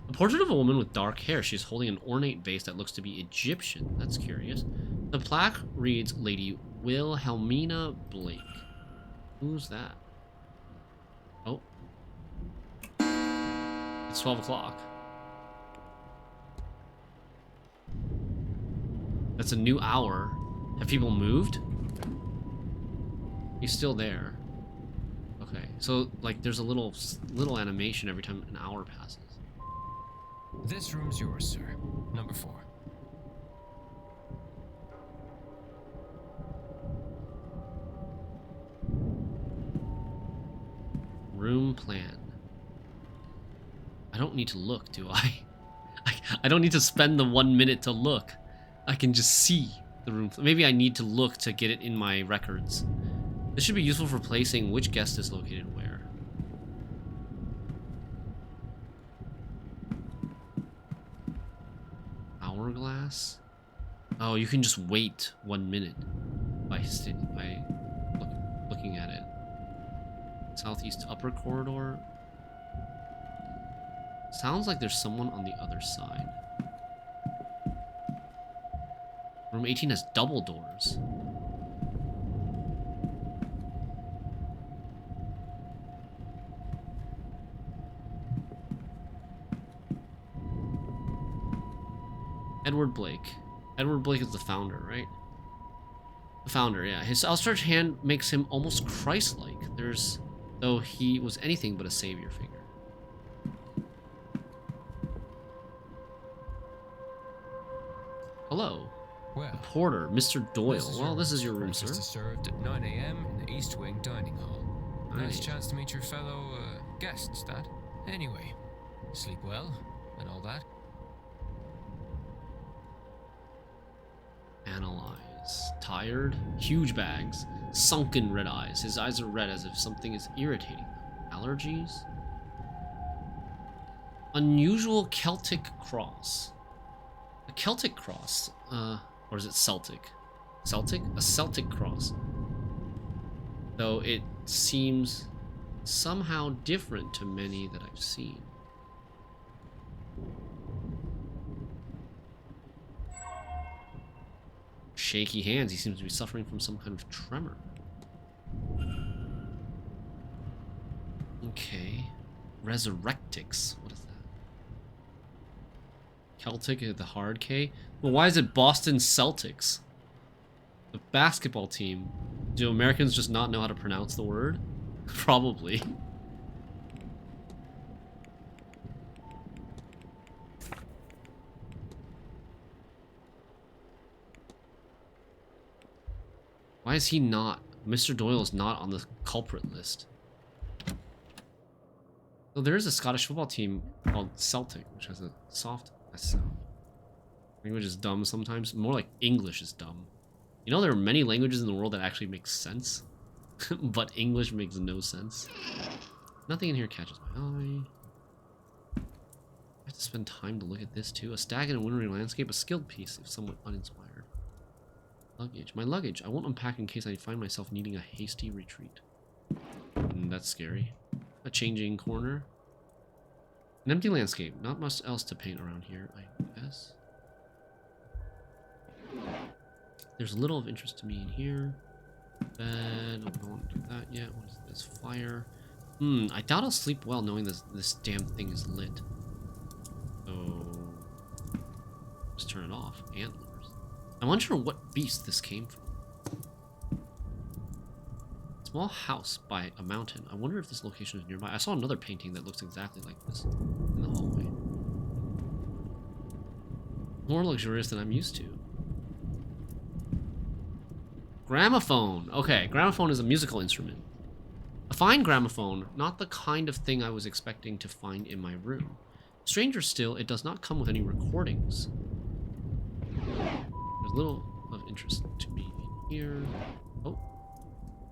A portrait of a woman with dark hair. She's holding an ornate vase that looks to be Egyptian. That's curious. The plaque reads Lady Wilhelmina Blake. Who's that? Oh. It's 12 o'clock. That's a new hour. Have people moved? He's still there. Okay, so like there's a little animation every time an hour passes. This room's yours, sir. Number 4. Room plan. I don't need to look, do I? I don't need to spend the 1 minute to look. I can just see the room. Maybe I need to look to get it in my records. This should be useful for placing which guest is located where. Hourglass? Oh, you can just wait 1 minute by looking at it. Southeast upper corridor. Sounds like there's someone on the other side. Room 18 has double doors. Edward Blake. Edward Blake is the founder, right? The founder, yeah. His outstretched hand makes him almost Christ-like. Though he was anything but a savior figure. Hello. Well, The porter, Mr. Doyle. Well, this is your room, sir. breakfast is served at 9 a.m. in the East Wing dining hall. Nice chance to meet your fellow guests, that. Anyway, sleep well and all that. Analyze. Tired. Huge bags. Sunken red eyes. His eyes are red as if something is irritating them. Allergies? Unusual Celtic cross. A Celtic cross. Or is it Celtic? Celtic? A Celtic cross. Though it seems somehow different to many that I've seen. Shaky hands. He seems to be suffering from some kind of tremor. Okay. Resurrectix. What is that? Celtic, the hard K? Well, why is it Boston Celtics? The basketball team. Do Americans just not know how to pronounce the word? Probably. Why is he not? Mr. Doyle is not on the culprit list. Oh, there is a Scottish football team called Celtic, which has a soft S sound. Language is dumb sometimes. More like English is dumb. You know, there are many languages in the world that actually make sense, but English makes no sense. Nothing in here catches my eye. I have to spend time to look at this too. A stag in a wintry landscape, a skilled piece, if somewhat uninspired. Luggage. My luggage. I won't unpack in case I find myself needing a hasty retreat. That's scary. A changing corner. An empty landscape. Not much else to paint around here, I guess. There's little of interest to me in here. Bed. I don't want to do that yet. What is this? Fire. I doubt I'll sleep well knowing this damn thing is lit. So just turn it off. Antlers. I wonder what beast this came from. Small house by a mountain. I wonder if this location is nearby. I saw another painting that looks exactly like this in the hallway. More luxurious than I'm used to. Gramophone. Okay, gramophone is a musical instrument. A fine gramophone, not the kind of thing I was expecting to find in my room. Stranger still, it does not come with any recordings. There's little of interest to me in here. Oh,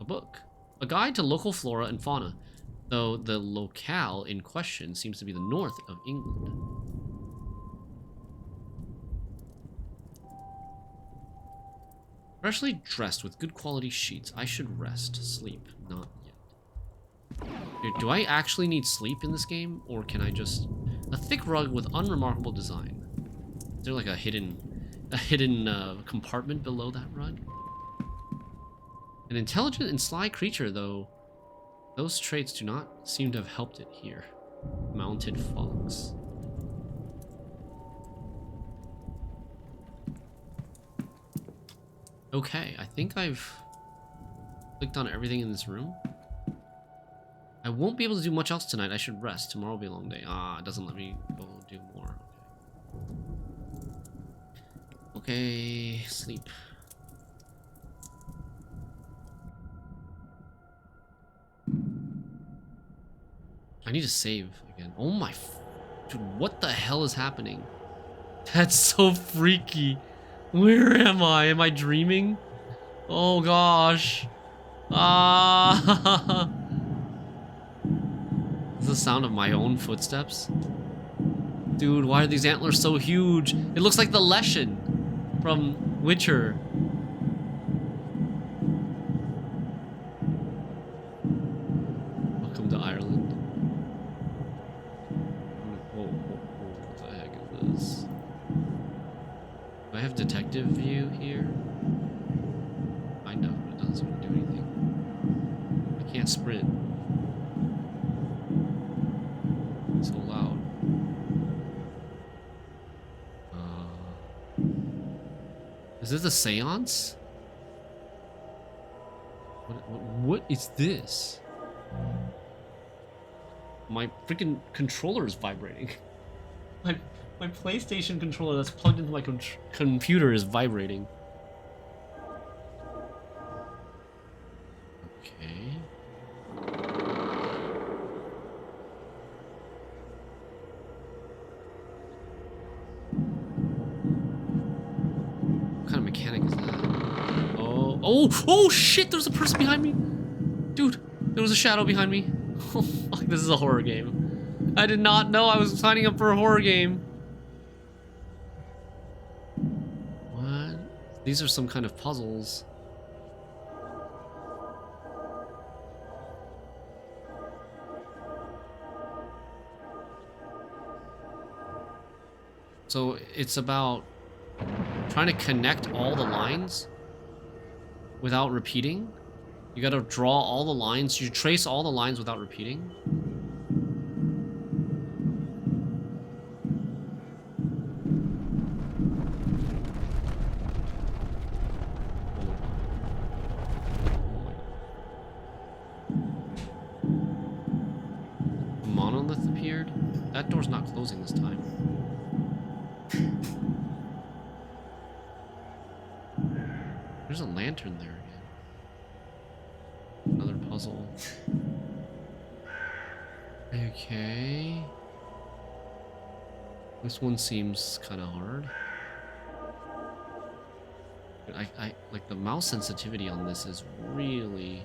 a book. A guide to local flora and fauna, though the locale in question seems to be the north of England. Freshly dressed with good quality sheets, I should rest. Sleep. Not yet. Dude, do I actually need sleep in this game? Or can I just... A thick rug with unremarkable design. Is there like a hidden compartment below that rug? An intelligent and sly creature, though. Those traits do not seem to have helped it here. Mounted fox. Okay, I think I've clicked on everything in this room. I won't be able to do much else tonight. I should rest. Tomorrow will be a long day. Ah, it doesn't let me go do more. Okay, sleep. I need to save again. Oh my... Dude, what the hell is happening? That's so freaky. Where am I? Am I dreaming? Oh gosh. Ah. This is the sound of my own footsteps. Dude, why are these antlers so huge? It looks like the Leshen from Witcher. Welcome to Ireland. Whoa, what the heck is this? Do I have detective view here? I know, but it doesn't do anything. I can't sprint. It's so loud. Is this a seance? What is this? My freaking controller is vibrating. My PlayStation controller that's plugged into my computer is vibrating. Okay. What kind of mechanic is that? Oh shit, there's a person behind me. Dude, there was a shadow behind me. Oh fuck, this is a horror game. I did not know I was signing up for a horror game. What These are some kind of puzzles. So it's about trying to connect all the lines without repeating. You gotta draw all the lines. You trace all the lines without repeating. A monolith appeared. That door's not closing this time. There's a lantern there again. Another puzzle. Okay. This one seems kind of hard. I like the mouse sensitivity on this is really.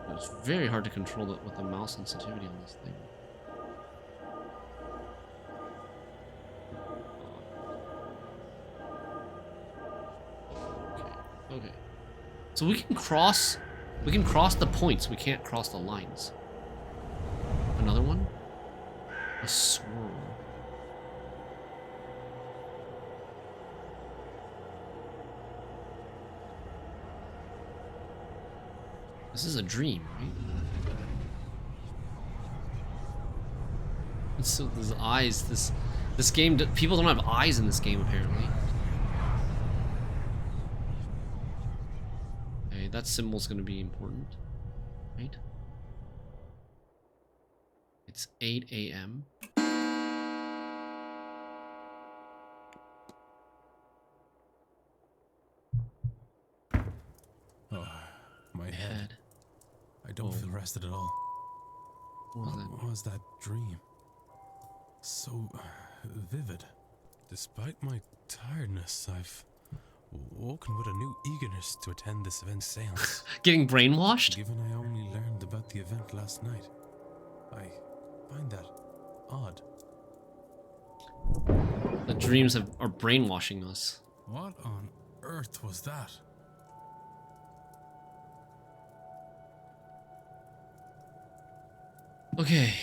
It's very hard to control it with the mouse sensitivity on this thing. Okay. So we can cross the points, we can't cross the lines. Another one? A swirl. This is a dream, right? So there's eyes, this game, people don't have eyes in this game apparently. That symbol's gonna be important, right? It's 8 a.m. Oh, my head. I don't Oh. feel rested at all. What was that dream? So vivid. Despite my tiredness, I've woken with a new eagerness to attend this event's seance. Getting brainwashed? Given I only learned about the event last night, I find that odd. The dreams are brainwashing us. What on earth was that? Okay.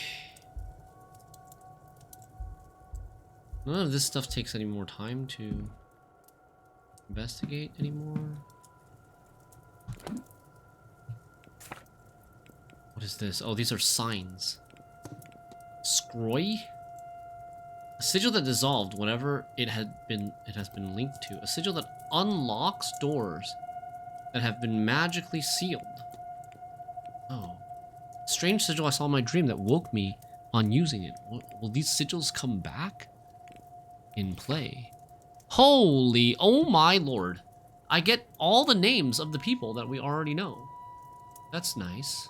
None of this stuff takes any more time to investigate anymore. What is this? Oh, these are signs. Scroy? A sigil that dissolved whenever it has been linked to. A sigil that unlocks doors that have been magically sealed. Oh. Strange sigil I saw in my dream that woke me on using it. Will these sigils come back in play? Holy, oh my lord. I get all the names of the people that we already know. That's nice.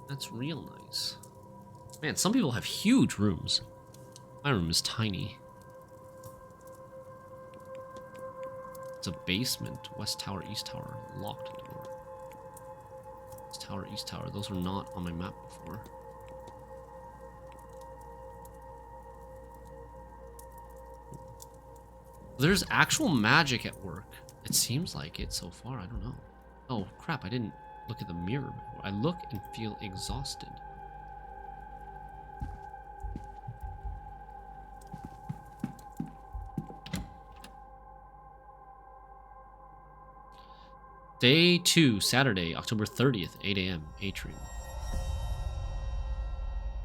That's real nice. Man, some people have huge rooms. My room is tiny. It's a basement. West Tower, East Tower. Locked door. West Tower, East Tower. Those were not on my map before. There's actual magic at work. It seems like it so far. I don't know. Oh, crap. I didn't look at the mirror before. I look and feel exhausted. Day 2, Saturday, October 30th, 8 a.m. Atrium.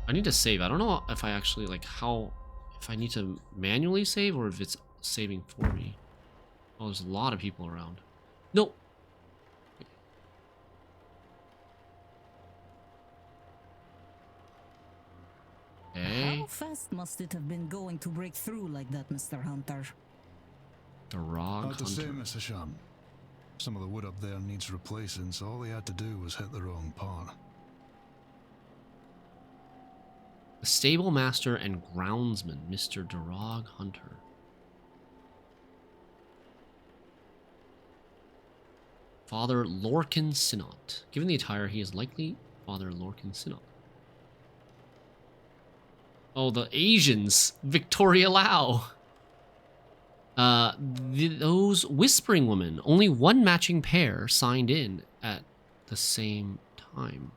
I need to save. I don't know if I actually, like, if I need to manually save or if it's saving for me. Oh, there's a lot of people around. Nope. Okay. How fast must it have been going to break through like that, Mr. Hunter? The Rog Hard to say, Hunter. Mr. Sham. Some of the wood up there needs replacing, so all they had to do was hit the wrong part. The stable master and groundsman, Mr. Durog Hunter. Father Lorcan Synod. Given the attire, he is likely Father Lorcan Synod. Oh, the Asians. Victoria Lau. Those whispering women. Only one matching pair signed in at the same time.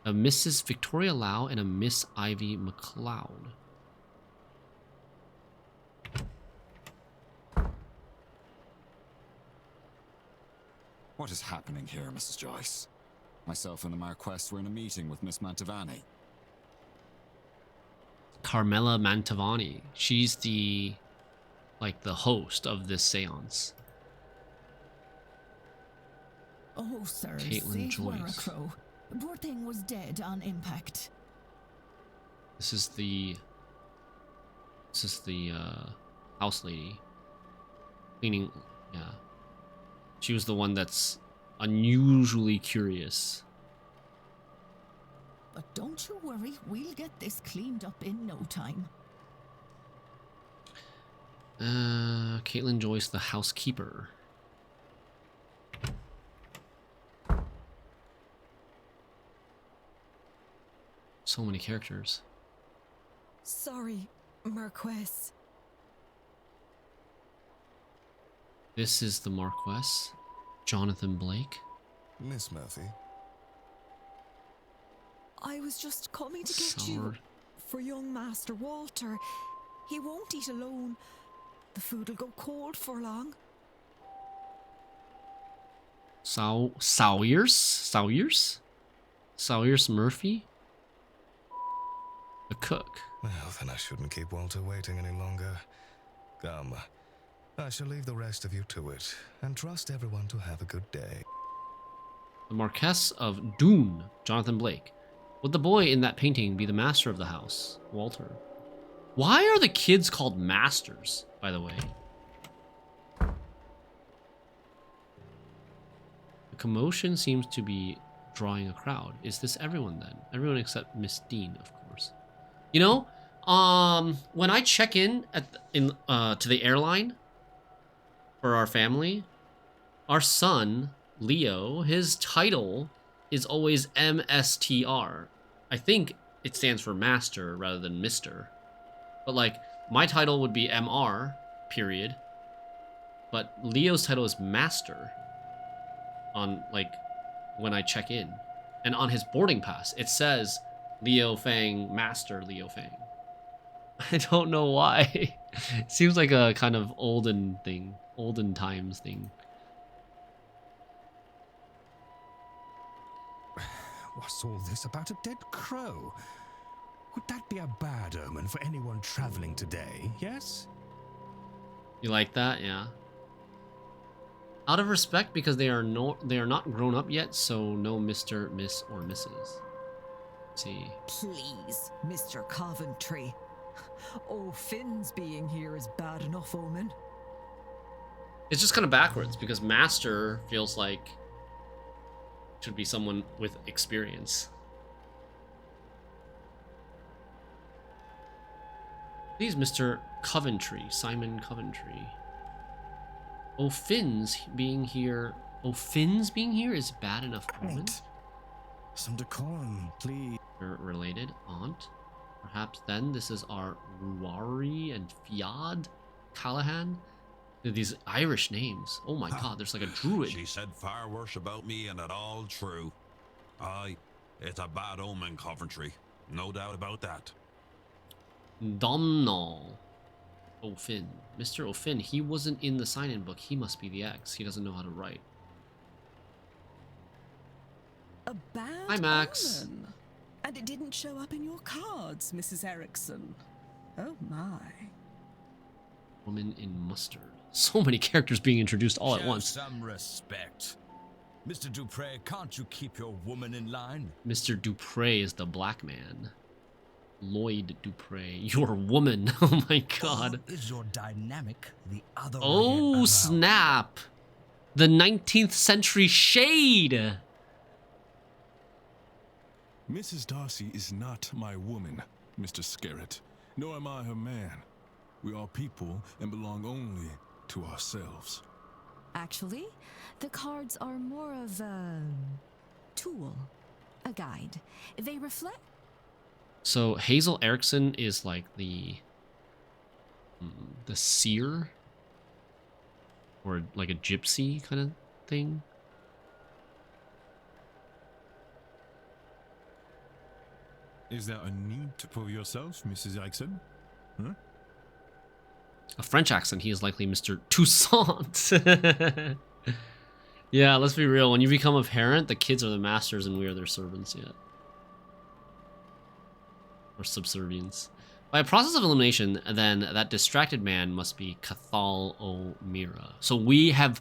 A Mrs. Victoria Lau and a Miss Ivy McLeod. What is happening here, Mrs. Joyce? Myself and the Marquess were in a meeting with Miss Mantovani. Carmela Mantovani. She's the host of this seance. Oh, sir, Caitlin save were a Joyce. crow. Poor thing was dead on impact. This is the house lady. Cleaning, yeah. She was the one that's unusually curious. But don't you worry, we'll get this cleaned up in no time. Caitlin Joyce, the housekeeper. So many characters. Sorry, Marquess. This is the Marquess, Jonathan Blake. Miss Murphy. I was just coming to get you Sour. for young Master Walter. He won't eat alone. The food'll go cold for long. Sawyers Murphy? The cook. Well, then I shouldn't keep Walter waiting any longer. Come, I shall leave the rest of you to it, and trust everyone to have a good day. The Marquess of Doon, Jonathan Blake. Would the boy in that painting be the master of the house, Walter? Why are the kids called masters, by the way? The commotion seems to be drawing a crowd. Is this everyone then? Everyone except Miss Dean, of course. You know, when I check in to the airline for our family, our son, Leo, his title is always MSTR. I think it stands for master rather than Mr. But like, my title would be MR, period. But Leo's title is master on, like, when I check in. And on his boarding pass, it says Leo Fang, Master Leo Fang. I don't know why. It seems like a kind of olden times thing. What's all this about a dead crow? Would that be a bad omen for anyone traveling today, yes? You like that? Yeah. Out of respect, because they are not grown up yet, so no Mr., Miss, or Mrs. Let's see. Please, Mr. Coventry. Oh, Finn's being here is bad enough omen. It's just kind of backwards, because master feels like should be someone with experience. Please, Mr. Coventry, Simon Coventry. Oh, Finn's being here is bad enough. Right. Some decorum, please. They're related, aunt. Perhaps then this is our Ruari and Fiad Callahan. These Irish names. Oh my god, there's like a druid. She said far worse about me, and it all true. Aye, it's a bad omen, Coventry. No doubt about that. Domhnall O'Finn. Mr. O'Finn, he wasn't in the sign-in book. He must be the X. He doesn't know how to write. A bad Hi, Max. omen. And it didn't show up in your cards, Mrs. Erickson. Oh my. Woman in mustard. So many characters being introduced all at Show once. some respect. Mr. Dupre, can't you keep your woman in line? Mr. Dupre is the black man. Lloyd Dupre, your woman. Oh my god. Or is your dynamic the other way Oh, around? snap. The 19th century shade. Mrs. Darcy is not my woman, Mr. Scarrett, nor am I her man. We are people and belong only to ourselves. Actually, the cards are more of a tool, a guide. They reflect. So Hazel Erickson is like the seer, or like a gypsy kind of thing. Is there a need to prove yourself, Mrs. Erickson? Huh? A French accent, he is likely Mr. Toussaint. Yeah, let's be real. When you become a parent, the kids are the masters and we are their servants, yeah. Or subservience. By a process of elimination, then that distracted man must be Cathal O'Meara. So we have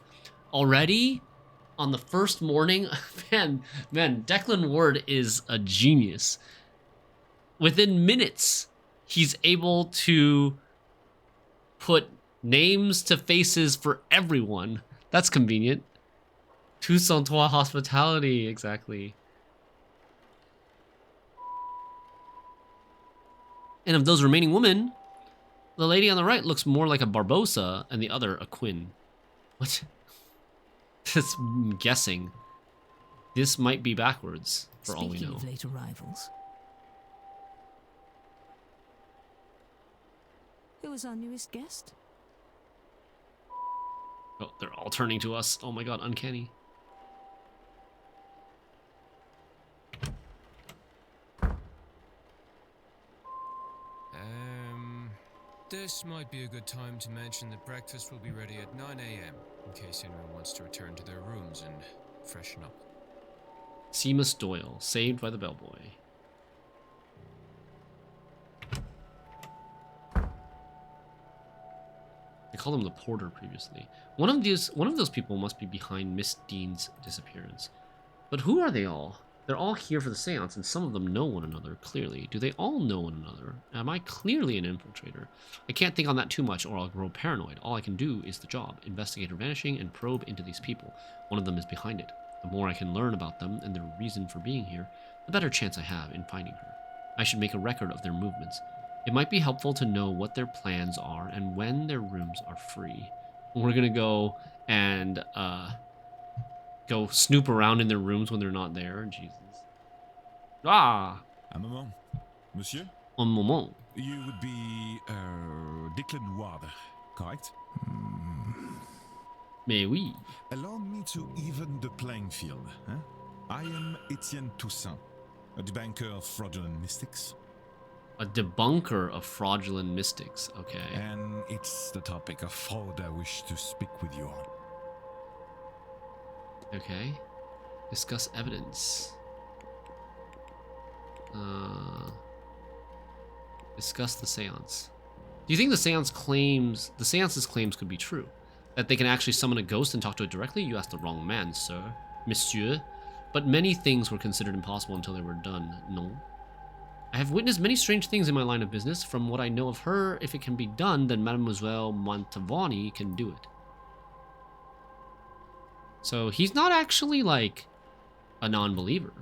already, on the first morning, man, Declan Ward is a genius. Within minutes, he's able to put names to faces for everyone. That's convenient. Toussaint hospitality, exactly. And of those remaining women, the lady on the right looks more like a Barbosa and the other a Quinn. What? Just guessing. This might be backwards, for all we know. Speaking of late arrivals. Who was our newest guest? Oh, they're all turning to us. Oh my god, uncanny. This might be a good time to mention that breakfast will be ready at 9 a.m. in case anyone wants to return to their rooms and freshen up. Seamus Doyle, saved by the bellboy. They called him the porter previously. One of those people must be behind Miss Dean's disappearance. But who are they all? They're all here for the seance, and some of them know one another, clearly. Do they all know one another? Am I clearly an infiltrator? I can't think on that too much, or I'll grow paranoid. All I can do is the job. Investigate her vanishing and probe into these people. One of them is behind it. The more I can learn about them and their reason for being here, the better chance I have in finding her. I should make a record of their movements. It might be helpful to know what their plans are and when their rooms are free. We're gonna go and, go snoop around in their rooms when they're not there. Jesus. Ah! Un moment. Monsieur? Un moment. You would be, Declan Ward, correct? Mais oui. Allow me to even the playing field. Huh? I am Etienne Toussaint, a debunker of fraudulent mystics. A debunker of fraudulent mystics, okay. And it's the topic of fraud I wish to speak with you on. Okay. Discuss evidence. Discuss the seance. Do you think the seance's claims could be true? That they can actually summon a ghost and talk to it directly? You asked the wrong man, sir. Monsieur. But many things were considered impossible until they were done, non? I have witnessed many strange things in my line of business. From what I know of her, if it can be done, then Mademoiselle Montavani can do it. So he's not actually, like, a non-believer.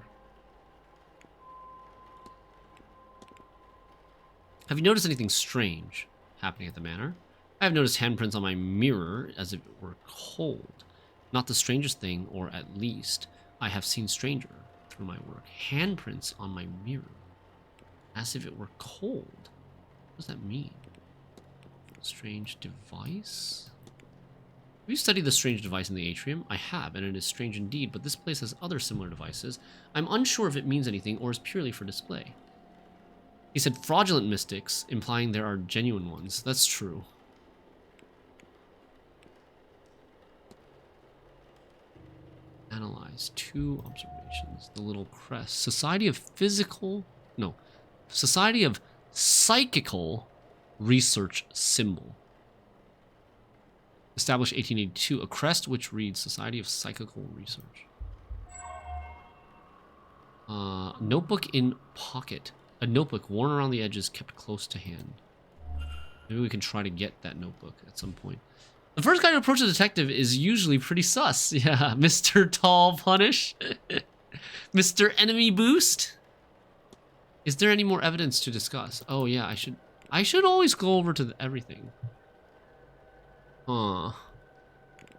Have you noticed anything strange happening at the manor? I have noticed handprints on my mirror as if it were cold. Not the strangest thing, or at least I have seen stranger through my work. Handprints on my mirror. As if it were cold. What does that mean? Strange device? Have you studied the strange device in the atrium? I have, and it is strange indeed, but this place has other similar devices. I'm unsure if it means anything or is purely for display. He said fraudulent mystics, implying there are genuine ones. That's true. Analyze 2 observations. The little crest. Society of Psychical Research Symbol. Established 1882. A crest which reads Society of Psychical Research. Notebook in pocket. A notebook worn around the edges, kept close to hand. Maybe we can try to get that notebook at some point. The first guy to approach a detective is usually pretty sus. Yeah, Mr. Tall Punish. Mr. Enemy Boost. Is there any more evidence to discuss? Oh yeah, I should always go over to everything.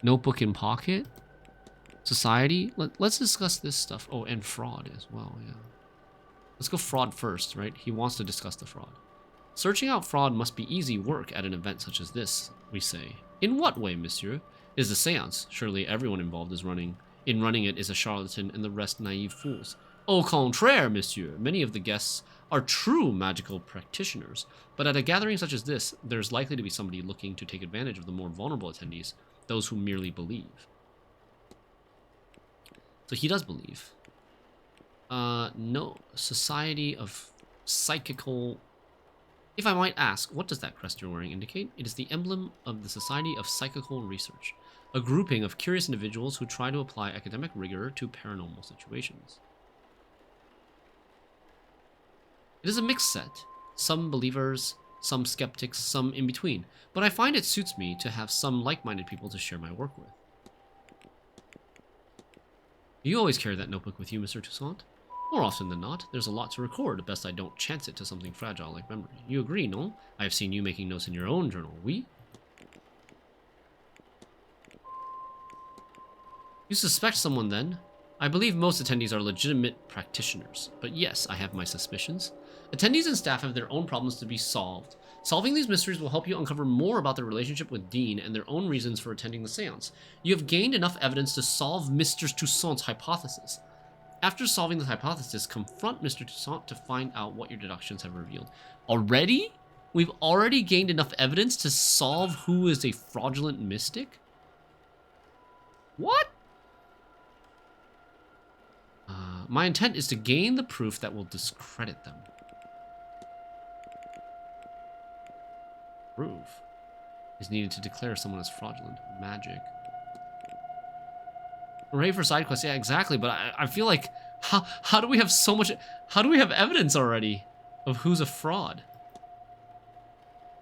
Notebook in pocket. Society. Let's discuss this stuff. Oh, and fraud as well, yeah. Let's go fraud first, right? He wants to discuss the fraud. Searching out fraud must be easy work at an event such as this, we say. In what way, monsieur? It is a seance. Surely everyone involved in running it is a charlatan and the rest naive fools. Au contraire, monsieur. Many of the guests are true magical practitioners. But at a gathering such as this, there's likely to be somebody looking to take advantage of the more vulnerable attendees, those who merely believe. So he does believe. No. Society of Psychical... If I might ask, what does that crest you're wearing indicate? It is the emblem of the Society of Psychical Research, a grouping of curious individuals who try to apply academic rigor to paranormal situations. It is a mixed set. Some believers, some skeptics, some in between. But I find it suits me to have some like-minded people to share my work with. You always carry that notebook with you, Mr. Toussaint? More often than not, there's a lot to record. Best I don't chance it to something fragile like memory. You agree, no? I have seen you making notes in your own journal. Oui? You suspect someone, then? I believe most attendees are legitimate practitioners. But yes, I have my suspicions. Attendees and staff have their own problems to be solved. Solving these mysteries will help you uncover more about their relationship with Dean and their own reasons for attending the seance. You have gained enough evidence to solve Mr. Toussaint's hypothesis. After solving the hypothesis, confront Mr. Toussaint to find out what your deductions have revealed. Already? We've already gained enough evidence to solve who is a fraudulent mystic? What? My intent is to gain the proof that will discredit them. Proof is needed to declare someone as fraudulent. Magic. Hooray for side quests. Yeah, exactly. But I feel like, how do we have so much... How do we have evidence already of who's a fraud?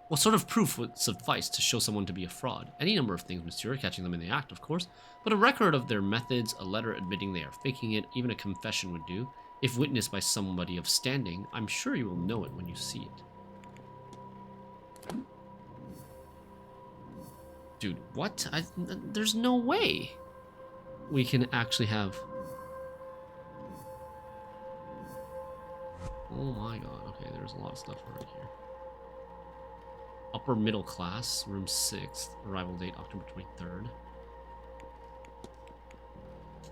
What sort of proof would suffice to show someone to be a fraud? Any number of things, monsieur, catching them in the act, of course. But a record of their methods, a letter admitting they are faking it, even a confession would do. If witnessed by somebody of standing, I'm sure you will know it when you see it. Dude, what? There's no way we can actually have... Oh my god. Okay, there's a lot of stuff right here. Upper middle class, room 6th, arrival date October 23rd.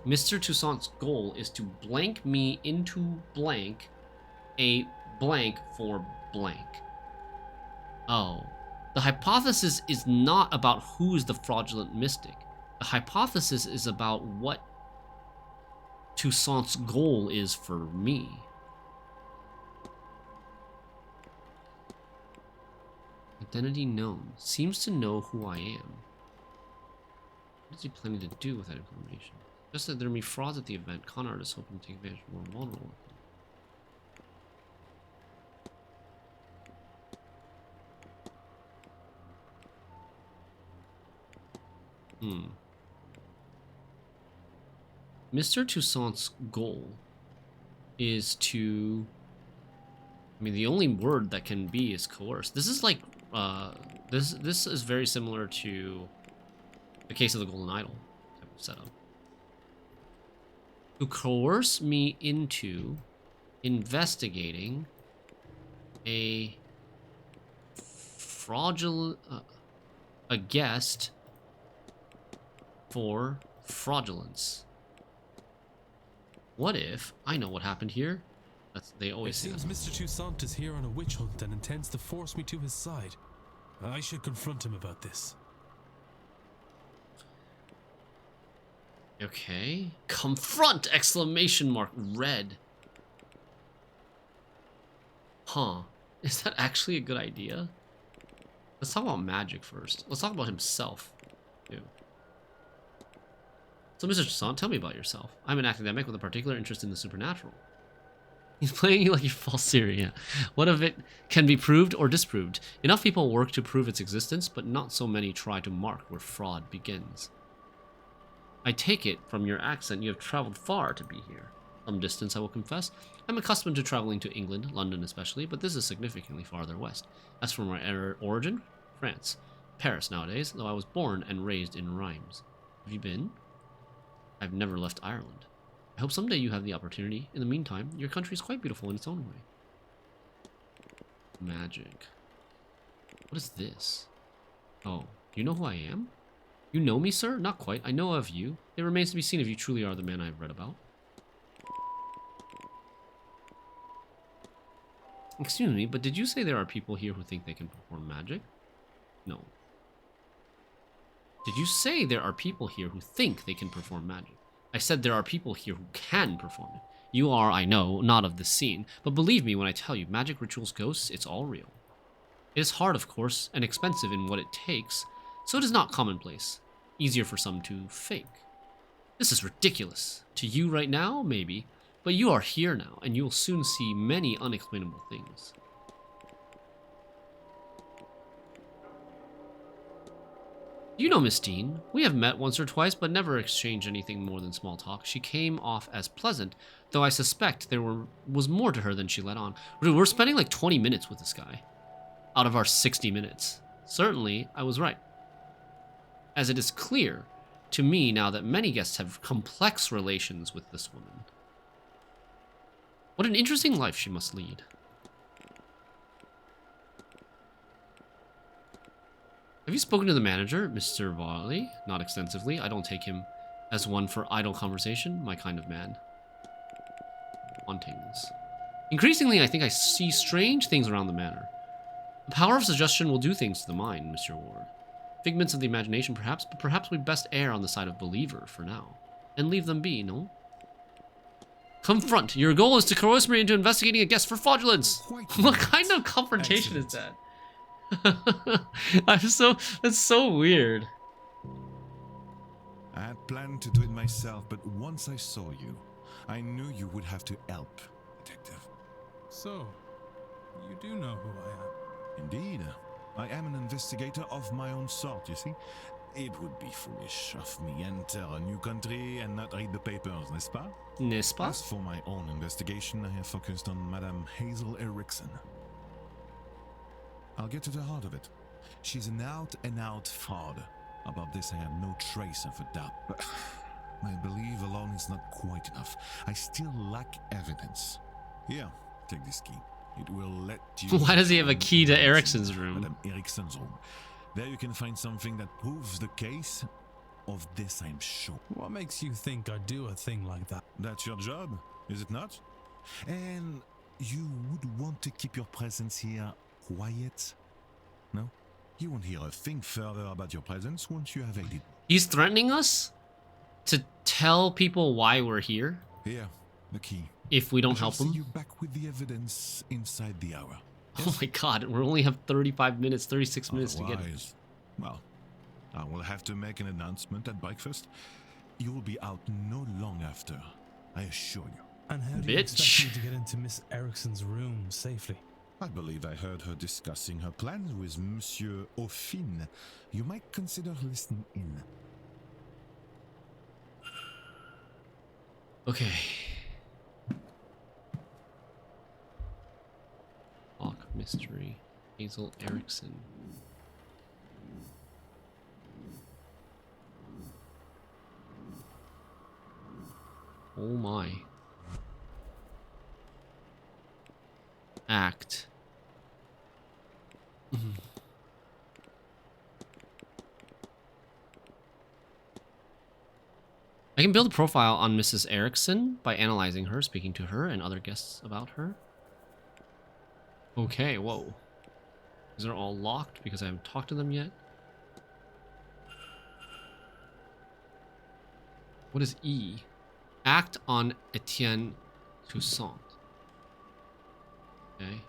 Mr. Toussaint's goal is to blank me into blank a blank for blank. Oh. The hypothesis is not about who is the fraudulent mystic. The hypothesis is about what Toussaint's goal is for me. Identity known. Seems to know who I am. What is he planning to do with that information? Just that there may be frauds at the event. Con artists hoping to take advantage of more vulnerable. Mr. Toussaint's goal is to... I mean, the only word that can be is coerce. This is like... This is very similar to the case of the Golden Idol type of setup. To coerce me into investigating a fraudulent... a guest for fraudulence. What if I know what happened here? They always say that. It seems Mr. Toussaint is here on a witch hunt and intends to force me to his side. I should confront him about this. Okay. Confront! Exclamation mark. Red. Huh. Is that actually a good idea? Let's talk about magic first. Let's talk about himself, too. So, Mr. Toussaint, tell me about yourself. I'm an academic with a particular interest in the supernatural. He's playing you like you're false theory, yeah. What of it can be proved or disproved? Enough people work to prove its existence, but not so many try to mark where fraud begins. I take it from your accent you have traveled far to be here. Some distance, I will confess. I'm accustomed to traveling to England, London especially, but this is significantly farther west. As for my origin, France. Paris nowadays, though I was born and raised in Reims. Have you been? I've never left Ireland. I hope someday you have the opportunity. In the meantime, your country is quite beautiful in its own way. Magic. What is this? Oh, do you know who I am? You know me, sir? Not quite. I know of you. It remains to be seen if you truly are the man I've read about. Excuse me, but did you say there are people here who think they can perform magic? No. Did you say there are people here who think they can perform magic? I said there are people here who can perform it. You are, I know, not of this scene, but believe me when I tell you, magic, rituals, ghosts, it's all real. It is hard, of course, and expensive in what it takes, so it is not commonplace. Easier for some to fake. This is ridiculous. To you right now, maybe, but you are here now, and you will soon see many unexplainable things. You know Miss Dean. We have met once or twice, but never exchanged anything more than small talk. She came off as pleasant, though I suspect there was more to her than she let on. We're spending like 20 minutes with this guy, out of our 60 minutes. Certainly, I was right. As it is clear to me now that many guests have complex relations with this woman. What an interesting life she must lead. Have you spoken to the manager, Mr. Varley? Not extensively. I don't take him as one for idle conversation, my kind of man. Hauntings. Increasingly, I think I see strange things around the manor. The power of suggestion will do things to the mind, Mr. Ward. Figments of the imagination, perhaps, but perhaps we'd best err on the side of believer for now. And leave them be, no? Confront! Your goal is to coerce me into investigating a guest for fraudulence! What kind of confrontation is that? That's so weird. I had planned to do it myself, but once I saw you, I knew you would have to help, detective. So, you do know who I am? Indeed. I am an investigator of my own sort, you see. It would be foolish of me enter a new country and not read the papers, n'est-ce pas? N'est-ce pas? As for my own investigation, I have focused on Madame Hazel Erickson. I'll get to the heart of it. She's an out-and-out fraud. About this, I have no trace of a doubt. But my belief alone is not quite enough. I still lack evidence. Here, take this key. It will let you... Why does he have a key to Erickson's room? Madame Erickson's room. There you can find something that proves the case. Of this, I'm sure. What makes you think I'd do a thing like that? That's your job, is it not? And you would want to keep your presence here quiet? No? You won't hear a thing further about your presence once you have aided. He's threatening us to tell people why we're here? Here, the key. If we don't help him? See you back with the evidence inside the hour. Yes? Oh my god, we only have 35 minutes, 36 minutes to get it. Well, I will have to make an announcement at breakfast. You will be out no long after, I assure you. And how do you expect me to get into Miss Erickson's room safely? I believe I heard her discussing her plans with Monsieur Aufin. You might consider listening in. Okay. Lock mystery. Hazel Erickson. Oh my. Act. I can build a profile on Mrs. Erickson by analyzing her, speaking to her, and other guests about her. Okay, whoa. These are all locked because I haven't talked to them yet. What is E? Act on Etienne Toussaint. Okay.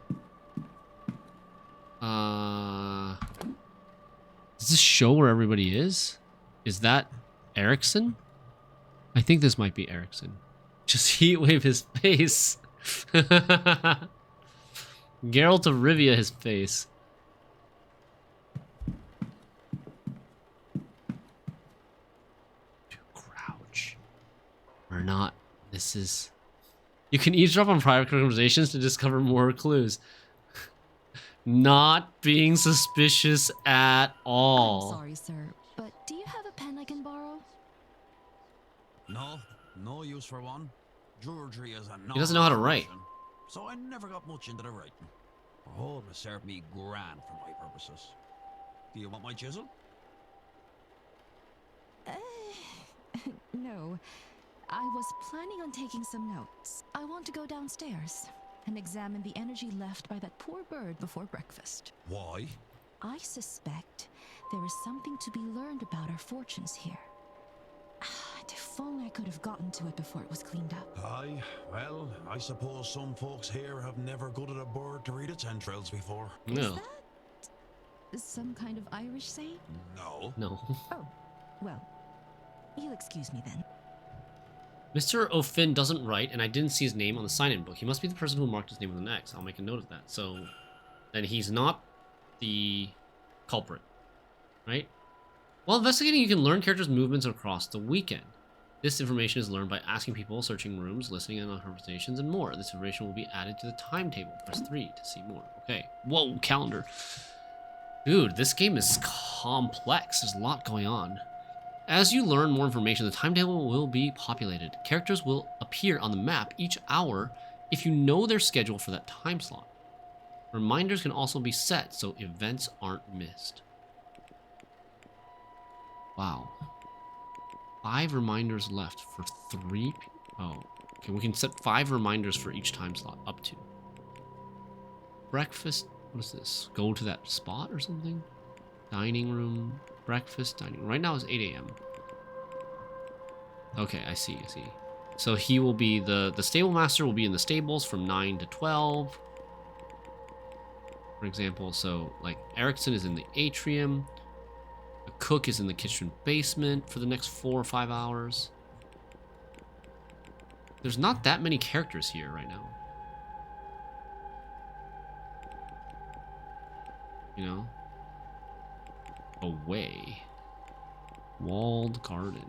Does this show where everybody is? Is that Erickson? I think this might be Erickson. Just heatwave his face. Geralt of Rivia his face. To crouch. Or not. This is... You can eavesdrop on private conversations to discover more clues. Not being suspicious at all. I'm sorry, sir, but do you have a pen I can borrow? No use for one. Druidry is a He doesn't know how to write. non-profession, so I never got much into the writing. Oh, it served me grand for my purposes. Do you want my chisel? No. I was planning on taking some notes. I want to go downstairs and examine the energy left by that poor bird before breakfast. Why? I suspect there is something to be learned about our fortunes here. If only I could have gotten to it before it was cleaned up. Aye, well, I suppose some folks here have never gutted a bird to read its entrails before. No. Is some kind of Irish saying? No. No. Oh, well, you'll excuse me then. Mr. O'Finn doesn't write, and I didn't see his name on the sign-in book. He must be the person who marked his name with an X. I'll make a note of that. So, then he's not the culprit, right? While investigating, you can learn characters' movements across the weekend. This information is learned by asking people, searching rooms, listening in on conversations, and more. This information will be added to the timetable. Press 3 to see more. Okay. Whoa, calendar. Dude, this game is complex. There's a lot going on. As you learn more information, the timetable will be populated. Characters will appear on the map each hour if you know their schedule for that time slot. Reminders can also be set so events aren't missed. Wow. 5 reminders left for 3 people. Oh, okay, we can set 5 reminders for each time slot, up to. Breakfast, what is this? Go to that spot or something? Dining room, breakfast, dining. Right now it's 8 a.m. Okay, I see. So he will be, the stable master will be in the stables from 9 to 12. For example, so like Erickson is in the atrium. The cook is in the kitchen basement for the next 4 or 5 hours. There's not that many characters here right now. You know? Away. Walled garden.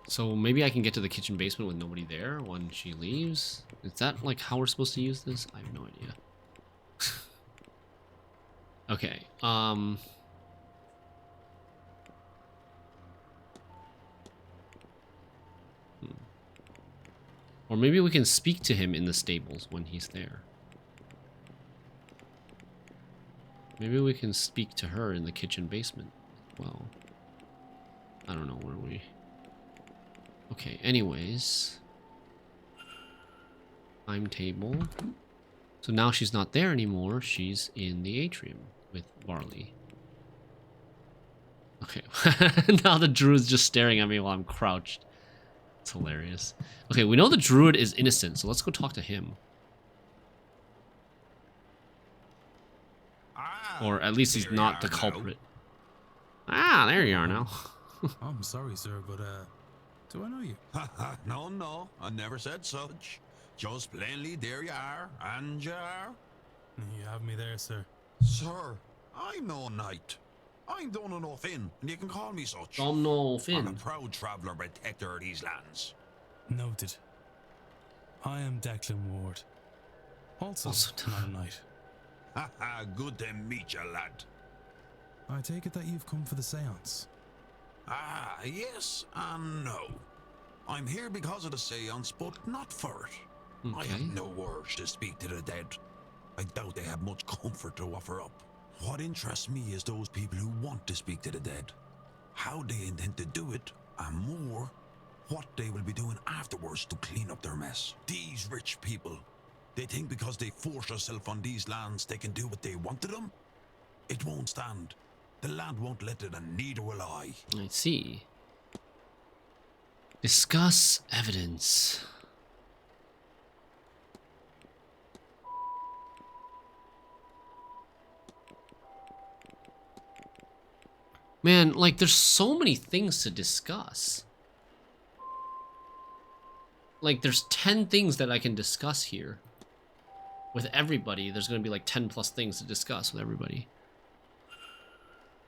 So maybe I can get to the kitchen basement with nobody there when she leaves? Is that like how we're supposed to use this? I have no idea. Okay, Or maybe we can speak to him in the stables when he's there. Maybe we can speak to her in the kitchen basement as well. I don't know where we... Okay, anyways. Timetable. So now she's not there anymore. She's in the atrium with Barley. Okay. Now the druid's just staring at me while I'm crouched. It's hilarious. Okay, we know the druid is innocent, so let's go talk to him. Or at least he's not the culprit. Ah, there you are now. I'm sorry, sir, but do I know you? No, I never said such. Just plainly, there you are, and you are. You have me there, sir. Sir, I'm no knight. I'm Donald O'Finn, and you can call me such. Donald O'Finn. I'm a proud traveller protector of these lands. Noted. I am Declan Ward. Also not a knight. Good to meet you, lad. I take it that you've come for the seance. Ah, yes and no. I'm here because of the seance, but not for it. Okay. I have no urge to speak to the dead. I doubt they have much comfort to offer up. What interests me is those people who want to speak to the dead. How they intend to do it, and more, what they will be doing afterwards to clean up their mess. These rich people, they think because they force themselves on these lands they can do what they want to them? It won't stand. The land won't let it, and neither will I. I see. Discuss evidence. Man, like, there's so many things to discuss. Like, there's 10 things that I can discuss here. With everybody, there's going to be like 10 plus things to discuss with everybody.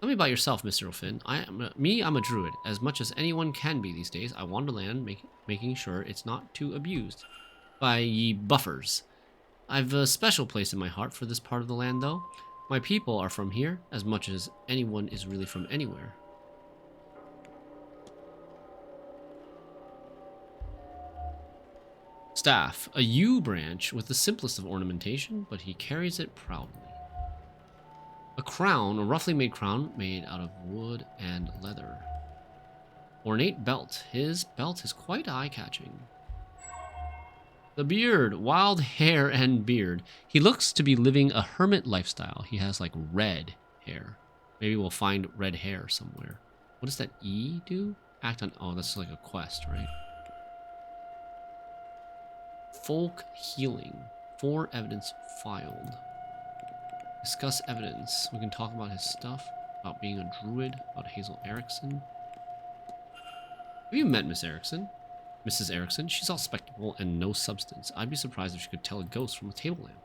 Tell me about yourself, Mr. O'Finn. I'm a druid. As much as anyone can be these days, I wander land, making sure it's not too abused by ye buffers. I've a special place in my heart for this part of the land, though. My people are from here as much as anyone is really from anywhere. Staff, a yew branch with the simplest of ornamentation, but he carries it proudly. A crown, a roughly made crown made out of wood and leather. Ornate belt. His belt is quite eye-catching. The beard, wild hair and beard. He looks to be living a hermit lifestyle. He has like red hair. Maybe we'll find red hair somewhere. What does that E do? Act on, oh, that's like a quest, right? Folk healing. 4 evidence filed. Discuss evidence. We can talk about his stuff, about being a druid, about Hazel Erickson. Have you met Miss Erickson? Mrs. Erickson? She's all spectacle and no substance. I'd be surprised if she could tell a ghost from a table lamp.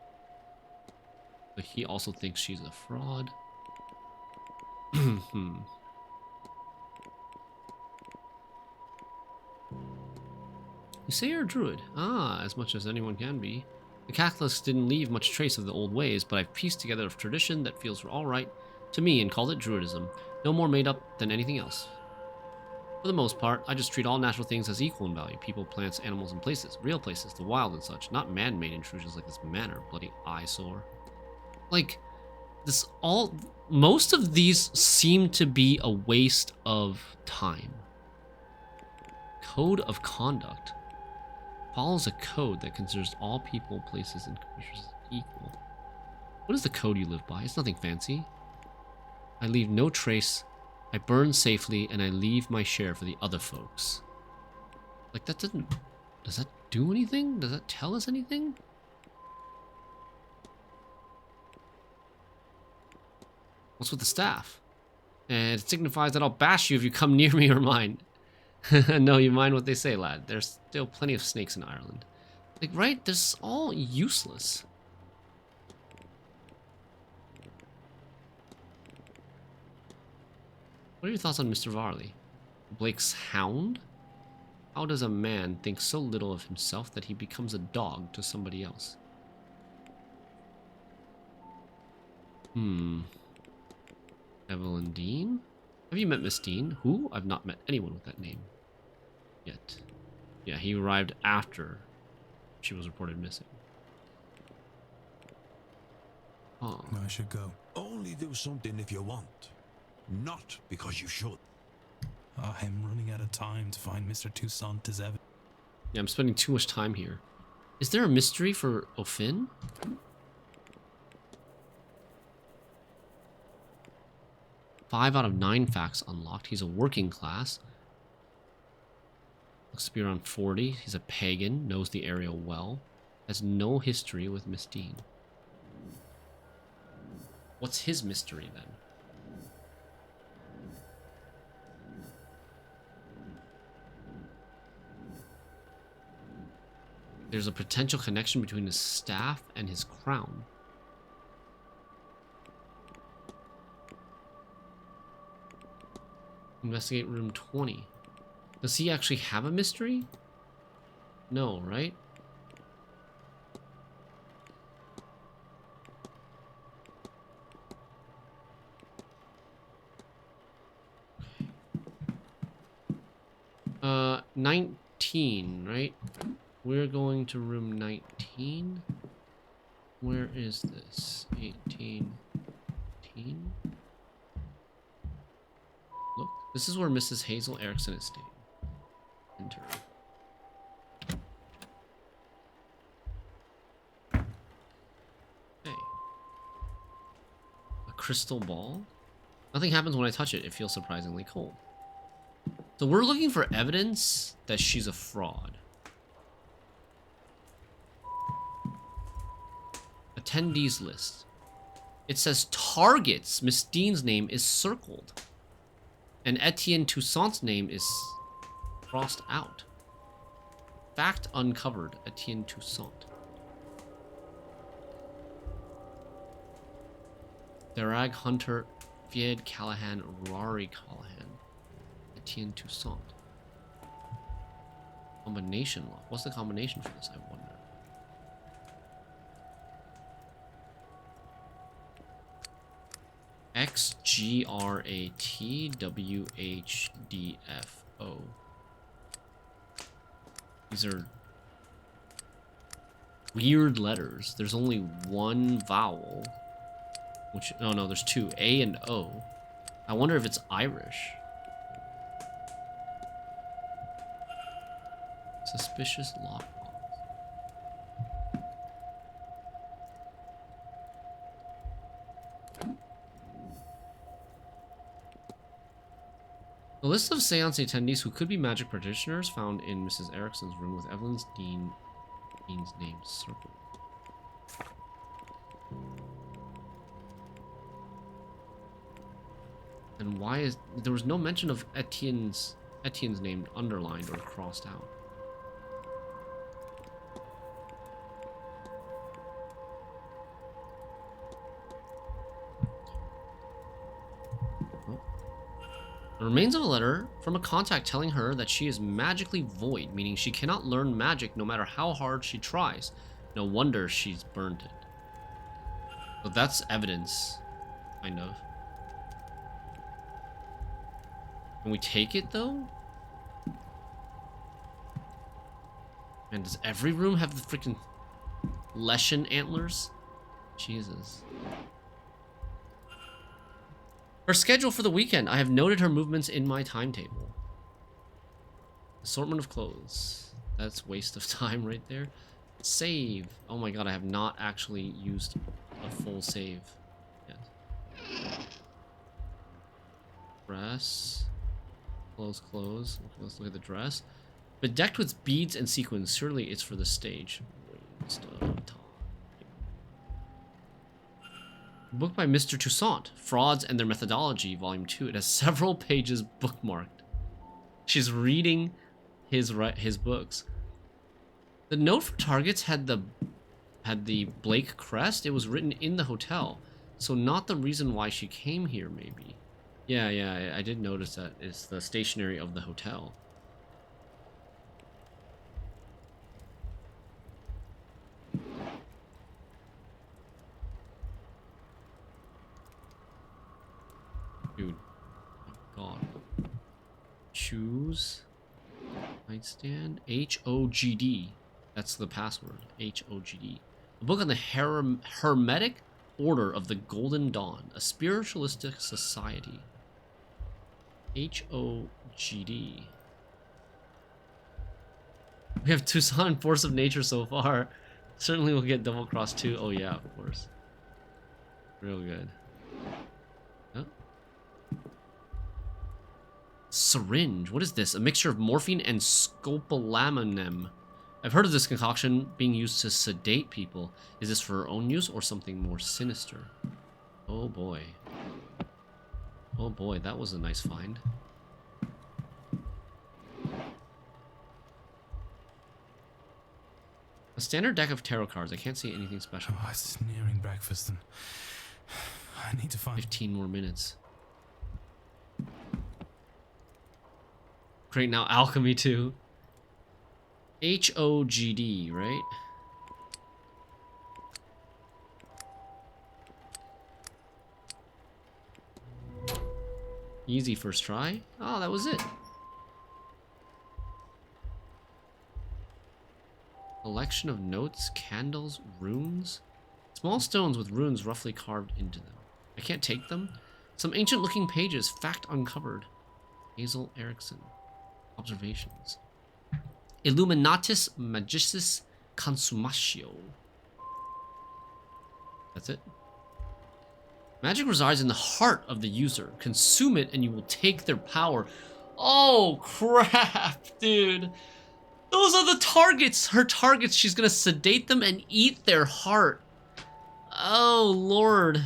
But he also thinks she's a fraud. You say you're a druid. Ah, as much as anyone can be. The Catholics didn't leave much trace of the old ways, but I've pieced together a tradition that feels alright to me and called it druidism. No more made up than anything else. For the most part, I just treat all natural things as equal in value. People, plants, animals, and places. Real places, the wild and such. Not man-made intrusions like this manor. Bloody eyesore. Like, this all... Most of these seem to be a waste of time. Code of conduct. Follows a code that considers all people, places, and creatures equal. What is the code you live by? It's nothing fancy. I leave no trace. I burn safely, and I leave my share for the other folks. Like, that doesn't... Does that do anything? Does that tell us anything? What's with the staff? And it signifies that I'll bash you if you come near me or mine. No, you mind what they say, lad. There's still plenty of snakes in Ireland. Like, right? This is all useless. What are your thoughts on Mr. Varley? Blake's hound? How does a man think so little of himself that he becomes a dog to somebody else? Evelyn Dean? Have you met Miss Dean? Who? I've not met anyone with that name yet. Yeah, he arrived after she was reported missing. Oh. I should go. Only do something if you want. Not because you should. I'm running out of time to find Mr. Toussaint as evidence. Yeah, I'm spending too much time here. Is there a mystery for O'Finn? Five out of 9 facts unlocked. He's a working class. Looks to be around 40. He's a pagan. Knows the area well. Has no history with Miss Dean. What's his mystery then? There's a potential connection between his staff and his crown. Investigate room 20. Does he actually have a mystery? No, right? Okay. 19, right? We're going to room 19. Where is this? 18. 18? Look, this is where Mrs. Hazel Erickson is staying. Enter. Hey. A crystal ball? Nothing happens when I touch it. It feels surprisingly cold. So we're looking for evidence that she's a fraud. Attendees list. It says targets. Miss Dean's name is circled. And Etienne Toussaint's name is crossed out. Fact uncovered. Etienne Toussaint. Darag Hunter, Fied Callahan, Rory Callahan. Etienne Toussaint. Combination lock. What's the combination for this, I wonder? XGRATWHDFO. These are weird letters. There's only one vowel. Which, oh no, there's two, A and O. I wonder if it's Irish. Suspicious lockbox. The list of seance attendees who could be magic practitioners found in Mrs. Erickson's room with Evelyn's Dean's name circled. And why is there was no mention of Etienne's name underlined or crossed out? The remains of a letter from a contact telling her that she is magically void, meaning she cannot learn magic no matter how hard she tries. No wonder she's burnt it. But that's evidence, kind of. Can we take it, though? And does every room have the freaking Leshen antlers? Jesus. Her schedule for the weekend. I have noted her movements in my timetable. Assortment of clothes. That's waste of time right there. Save. Oh my god, I have not actually used a full save yet. Dress. Clothes. Okay, let's look at the dress. Bedecked with beads and sequins. Surely it's for the stage. Book by Mr. Toussaint, Frauds and Their Methodology, Volume 2. It has several pages bookmarked. She's reading his books. The note for targets had the Blake crest. It was written in the hotel, so not the reason why she came here, maybe. Yeah, I did notice that. It's the stationery of the hotel. Dude, oh my god. Choose nightstand. HOGD. That's the password. HOGD. A book on the Hermetic Order of the Golden Dawn, a spiritualistic society. HOGD. We have Toussaint and Force of Nature so far. Certainly we'll get Double Cross 2. Oh yeah, of course. Real good. Huh? Syringe. What is this? A mixture of morphine and scopolaminem. I've heard of this concoction being used to sedate people. Is this for her own use or something more sinister? Oh boy. Oh boy, that was a nice find. A standard deck of tarot cards. I can't see anything special. Oh, it's nearing breakfast and I need to find 15 more minutes. Great, now alchemy too. HOGD, right? Easy first try. Oh, that was it. Collection of notes, candles, runes. Small stones with runes roughly carved into them. I can't take them. Some ancient looking pages. Fact uncovered. Hazel Erickson. Observations. Illuminatis Magicis Consumatio. That's it. Magic resides in the heart of the user. Consume it and you will take their power. Oh, crap, dude. Those are the targets. Her targets. She's gonna sedate them and eat their heart. Oh, Lord.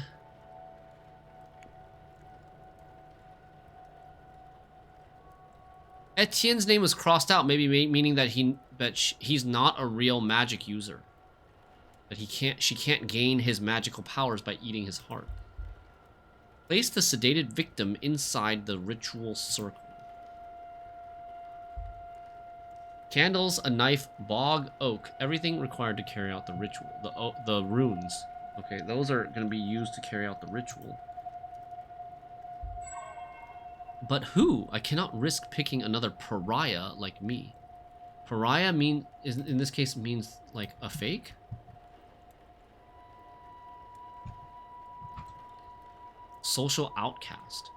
Etienne's name was crossed out, maybe meaning that he's not a real magic user. That she can't gain his magical powers by eating his heart. Place the sedated victim inside the ritual circle. Candles, a knife, bog, oak, everything required to carry out the ritual. The runes. Okay, those are going to be used to carry out the ritual. But who? I cannot risk picking another pariah like me. Pariah in this case means like a fake? Social outcast.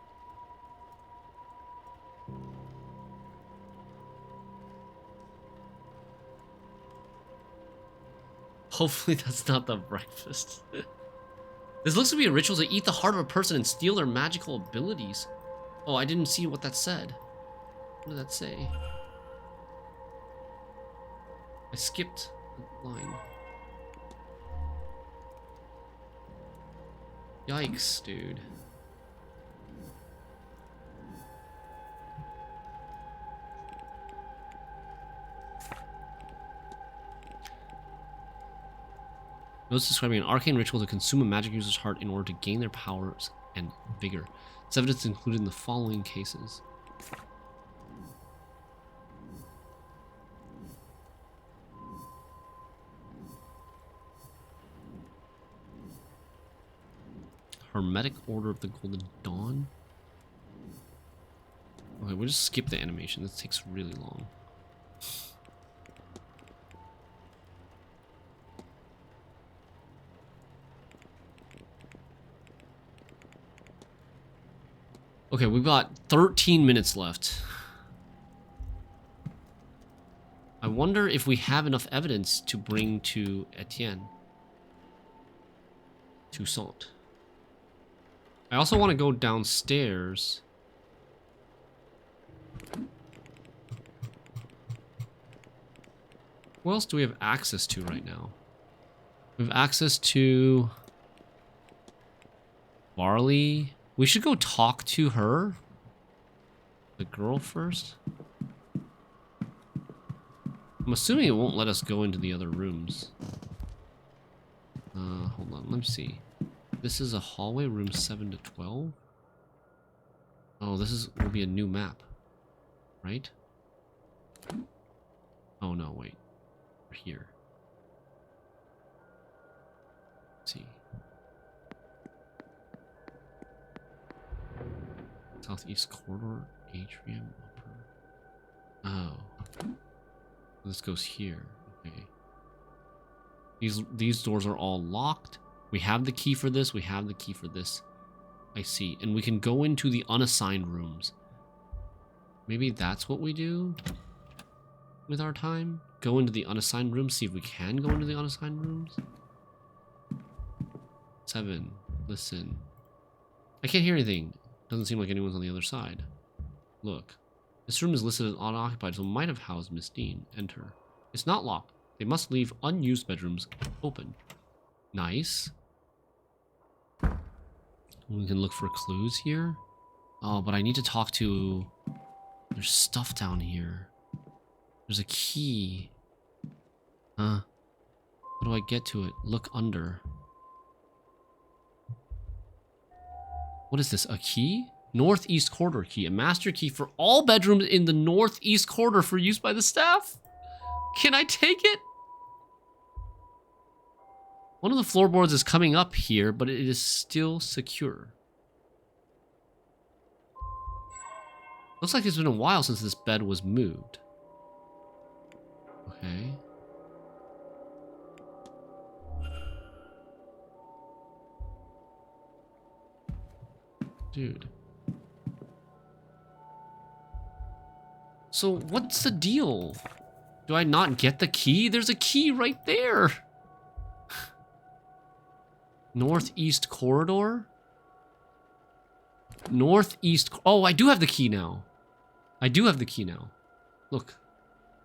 Hopefully that's not the breakfast. This looks to be a ritual to eat the heart of a person and steal their magical abilities. Oh, I didn't see what that said. What did that say? I skipped the line. Yikes, dude. Notes describing an arcane ritual to consume a magic user's heart in order to gain their powers and vigor. Its evidence included in the following cases. Hermetic Order of the Golden Dawn. Okay, we'll just skip the animation. This takes really long. Okay, we've got 13 minutes left. I wonder if we have enough evidence to bring to Etienne. Toussaint. I also want to go downstairs. What else do we have access to right now? We have access to Barley. We should go talk to her. The girl first. I'm assuming it won't let us go into the other rooms. Hold on, let me see. This is a hallway, room 7 to 12. Oh, this will be a new map, right? Oh no, wait. We're here. Let's see. Southeast corridor, atrium, upper. Oh. This goes here. Okay. These doors are all locked. We have the key for this. We have the key for this. I see. And we can go into the unassigned rooms. Maybe that's what we do with our time? Go into the unassigned rooms. See if we can go into the unassigned rooms. 7. Listen. I can't hear anything. Doesn't seem like anyone's on the other side. Look. This room is listed as unoccupied, so it might have housed Miss Dean. Enter. It's not locked. They must leave unused bedrooms open. Nice. We can look for clues here. Oh, but I need to talk to... There's stuff down here. There's a key. Huh. How do I get to it? Look under. What is this? A key? Northeast corridor key. A master key for all bedrooms in the northeast corridor for use by the staff. Can I take it? One of the floorboards is coming up here, but it is still secure. Looks like it's been a while since this bed was moved. Okay. Dude. So what's the deal? Do I not get the key? There's a key right there. Northeast corridor? Northeast... Oh, I do have the key now. I do have the key now. Look.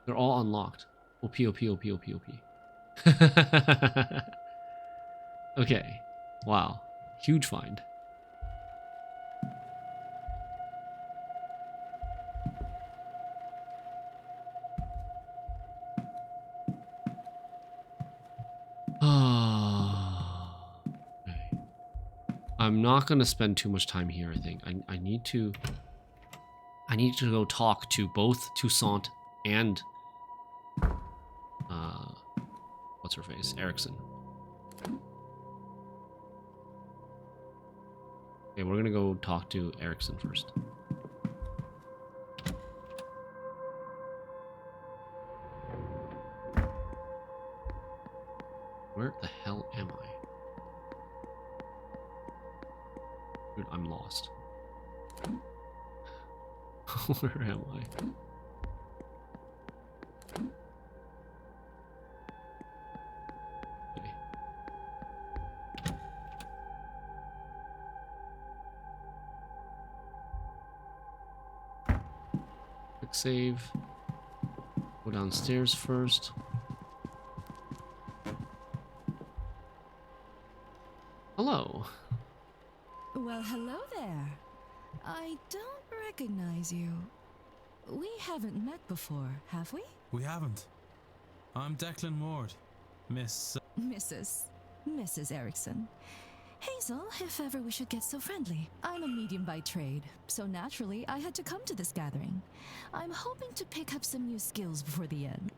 They're all unlocked. OP, OP, OP, OP, OP. Okay. Wow. Huge find. Okay. I'm not gonna spend too much time here, I think. I need to go talk to both Toussaint and what's her face? Erickson. Okay, we're gonna go talk to Erickson first. Where am I? Okay. Quick save. Go downstairs first. Hello. Well, hello there. I don't recognize you. We haven't met before, have we? We haven't. I'm Declan Ward, Miss... Mrs. Erickson. Hazel, if ever we should get so friendly. I'm a medium by trade, so naturally I had to come to this gathering. I'm hoping to pick up some new skills before the end.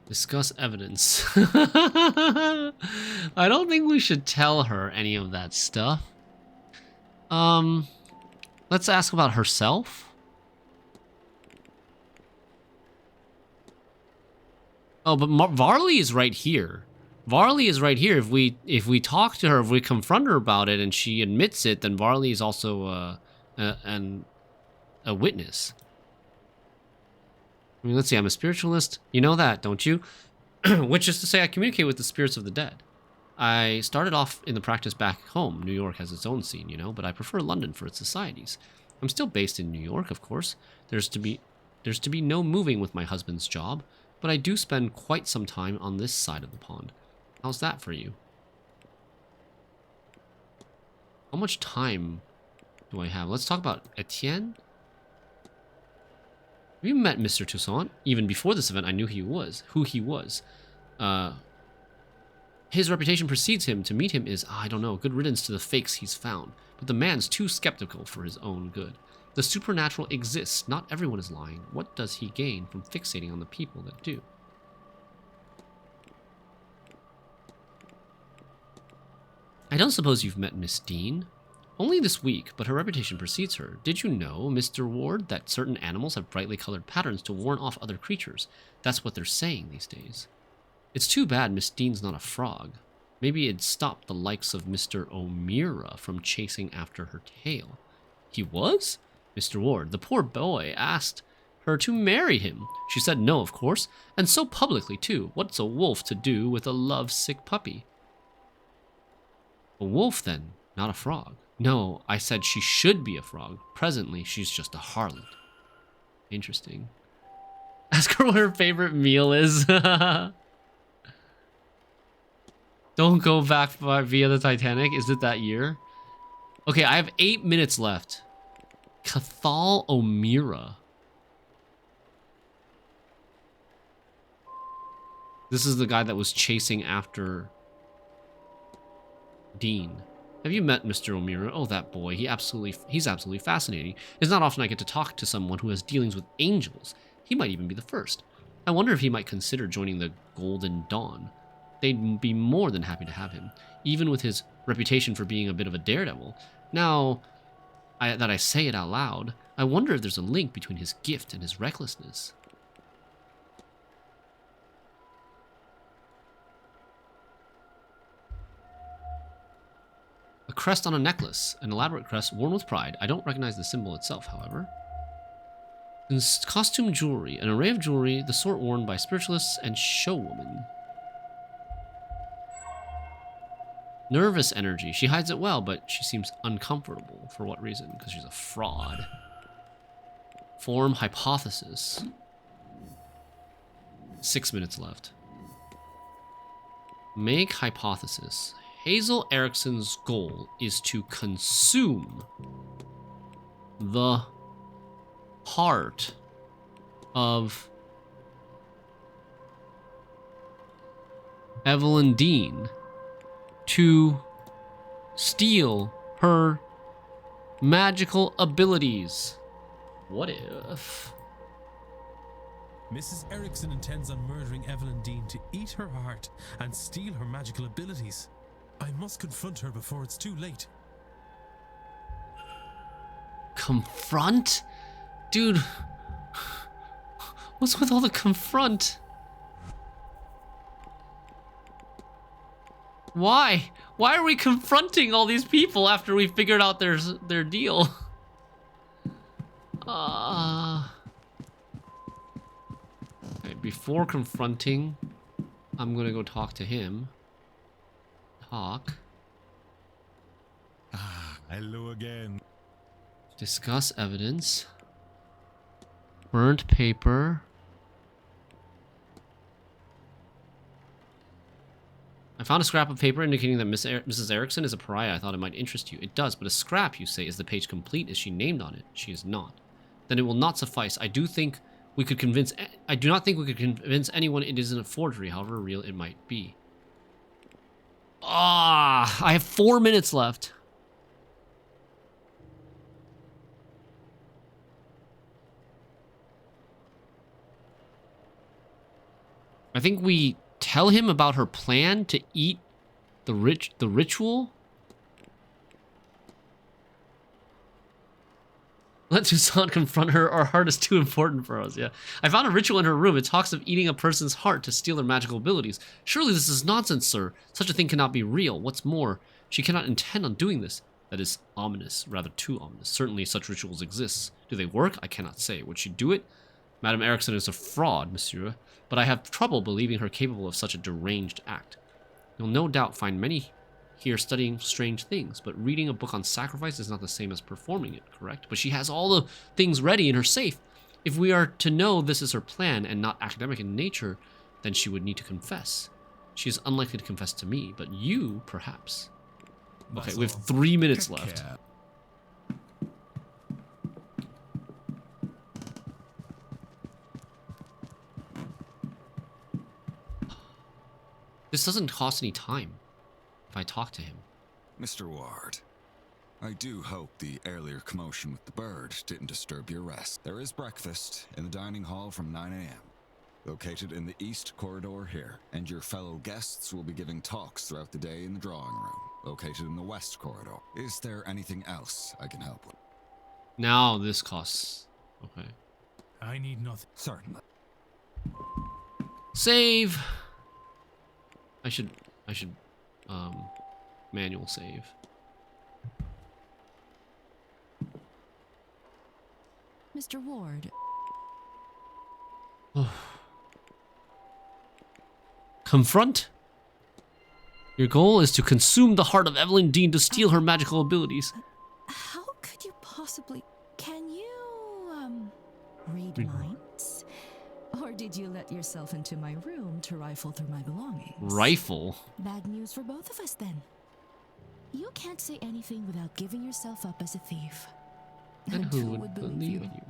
Discuss evidence. I don't think we should tell her any of that stuff. Let's ask about herself. Oh, but Varley is right here. Varley is right here. If we talk to her, if we confront her about it, and she admits it, then Varley is also a witness. I mean, let's see. I'm a spiritualist. You know that, don't you? Which is to say, I communicate with the spirits of the dead. I started off in the practice back home. New York has its own scene, you know, but I prefer London for its societies. I'm still based in New York, of course. There's to be no moving with my husband's job, but I do spend quite some time on this side of the pond. How's that for you? How much time do I have? Let's talk about Etienne. Have you met Mr. Toussaint? Even before this event, I knew who he was. His reputation precedes him. To meet him is, I don't know, good riddance to the fakes he's found. But the man's too skeptical for his own good. The supernatural exists. Not everyone is lying. What does he gain from fixating on the people that do? I don't suppose you've met Miss Dean? Only this week, but her reputation precedes her. Did you know, Mr. Ward, that certain animals have brightly colored patterns to warn off other creatures? That's what they're saying these days. It's too bad Miss Dean's not a frog. Maybe it'd stop the likes of Mr. O'Meara from chasing after her tail. He was? Mr. Ward, the poor boy, asked her to marry him. She said no, of course, and so publicly, too. What's a wolf to do with a love-sick puppy? A wolf, then, not a frog. No, I said she should be a frog. Presently, she's just a harlot. Interesting. Ask her what her favorite meal is. Don't go back via the Titanic. Is it that year? Okay, I have 8 minutes left. Cathal O'Meara. This is the guy that was chasing after Dean. Have you met Mr. O'Meara? Oh, that boy. He's absolutely fascinating. It's not often I get to talk to someone who has dealings with angels. He might even be the first. I wonder if he might consider joining the Golden Dawn. They'd be more than happy to have him, even with his reputation for being a bit of a daredevil. Now that I say it out loud, I wonder if there's a link between his gift and his recklessness. A crest on a necklace, an elaborate crest worn with pride. I don't recognize the symbol itself, however. In costume jewelry, an array of jewelry, the sort worn by spiritualists and showwomen. Nervous energy. She hides it well, but she seems uncomfortable. For what reason? Because she's a fraud. Form hypothesis. 6 minutes left. Make hypothesis. Hazel Erickson's goal is to consume the heart of Evelyn Dean to steal her magical abilities. What if? Mrs. Erickson intends on murdering Evelyn Dean to eat her heart and steal her magical abilities. I must confront her before it's too late. Confront? Dude, what's with all the confront? Why? Why are we confronting all these people after we figured out their deal? Okay, before confronting, I'm gonna go talk to him. Talk. Hello again. Discuss evidence. Burnt paper. I found a scrap of paper indicating that Mrs. Erickson is a pariah. I thought it might interest you. It does, but a scrap, you say. Is the page complete? Is she named on it? She is not. Then it will not suffice. I do not think we could convince anyone it isn't a forgery, however real it might be. I have 4 minutes left. I think we tell him about her plan to eat the ritual. Let Toussaint confront her. Our heart is too important for us. Yeah, I found a ritual in her room. It talks of eating a person's heart to steal their magical abilities. Surely this is nonsense, sir. Such a thing cannot be real. What's more, she cannot intend on doing this. That is ominous, rather too ominous. Certainly such rituals exist. Do they work? I cannot say. Would she do it? Madame Erickson is a fraud, monsieur, but I have trouble believing her capable of such a deranged act. You'll no doubt find many here studying strange things, but reading a book on sacrifice is not the same as performing it, correct? But she has all the things ready in her safe. If we are to know this is her plan and not academic in nature, then she would need to confess. She is unlikely to confess to me, but you, perhaps. Okay, we have 3 minutes left. This doesn't cost any time if I talk to him. Mr. Ward, I do hope the earlier commotion with the bird didn't disturb your rest. There is breakfast in the dining hall from 9 a.m., located in the east corridor here, and your fellow guests will be giving talks throughout the day in the drawing room, located in the west corridor. Is there anything else I can help with? Now this costs. Okay. I need nothing. Certainly. Save. I should manual save. Mr. Ward. Confront? Your goal is to consume the heart of Evelyn Dean to steal her magical abilities. How could you possibly... Can you, read minds? Or did you let yourself into my room to rifle through my belongings? Rifle? Bad news for both of us, then. You can't say anything without giving yourself up as a thief. And who would believe you?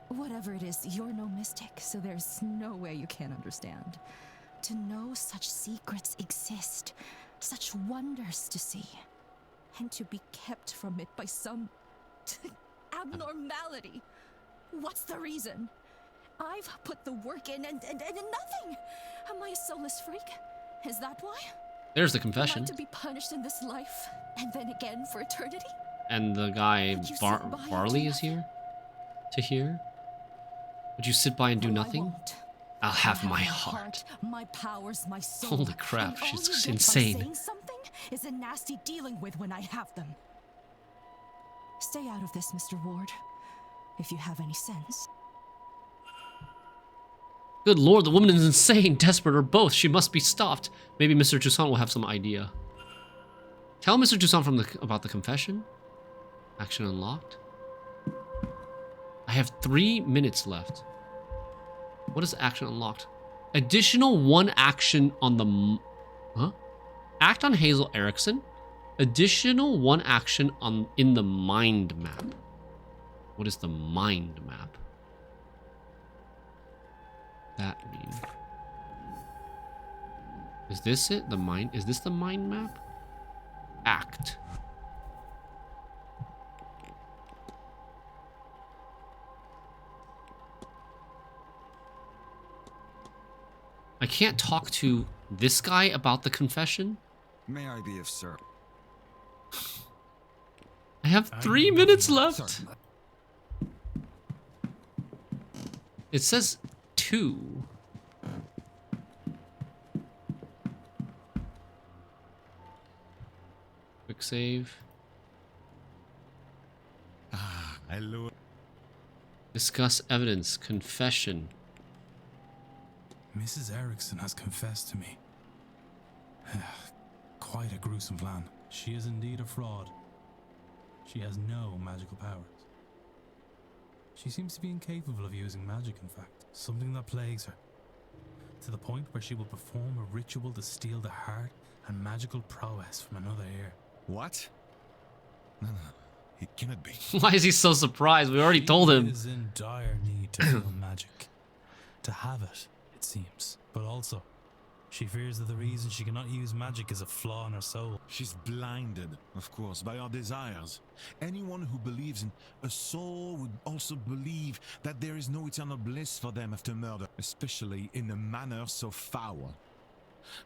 Whatever it is, you're no mystic, so there's no way you can't understand. To know such secrets exist, such wonders to see, and to be kept from it by some abnormality. What's the reason? I've put the work in and nothing. Am I a soulless freak? Is that why? There's the confession. Am I to be punished in this life and then again for eternity? And the guy Barley is here to hear. Would you sit by and do nothing? I'll have my heart. My powers, my soul. Holy crap, and she's all you get insane. by saying something is a nasty dealing with when I have them. Stay out of this, Mr. Ward, if you have any sense. Good lord, the woman is insane, desperate, or both. She must be stopped. Maybe Mr. Toussaint will have some idea. Tell Mr. Toussaint about the confession. Action unlocked. I have 3 minutes left. What is action unlocked? Additional 1 action on the... Huh? Act on Hazel Erickson. Additional 1 action in the mind map. What is the mind map? That mean? Is this it? The mind? Is this the mind map? Act. I can't talk to this guy about the confession. May I be of service? I have 3 minutes left. Certainly. It says 2. Quick save. Hello. Discuss evidence. Confession. Mrs. Erickson has confessed to me. Quite a gruesome plan. She is indeed a fraud. She has no magical powers. She seems to be incapable of using magic, in fact. Something that plagues her. To the point where she will perform a ritual to steal the heart and magical prowess from another ear. What? No, it cannot be. Why is he so surprised? We already told him. She is in dire need to feel magic. To have it seems. But also, she fears that the reason she cannot use magic is a flaw in her soul. She's blinded, of course, by our desires. Anyone who believes in a soul would also believe that there is no eternal bliss for them after murder, especially in a manner so foul.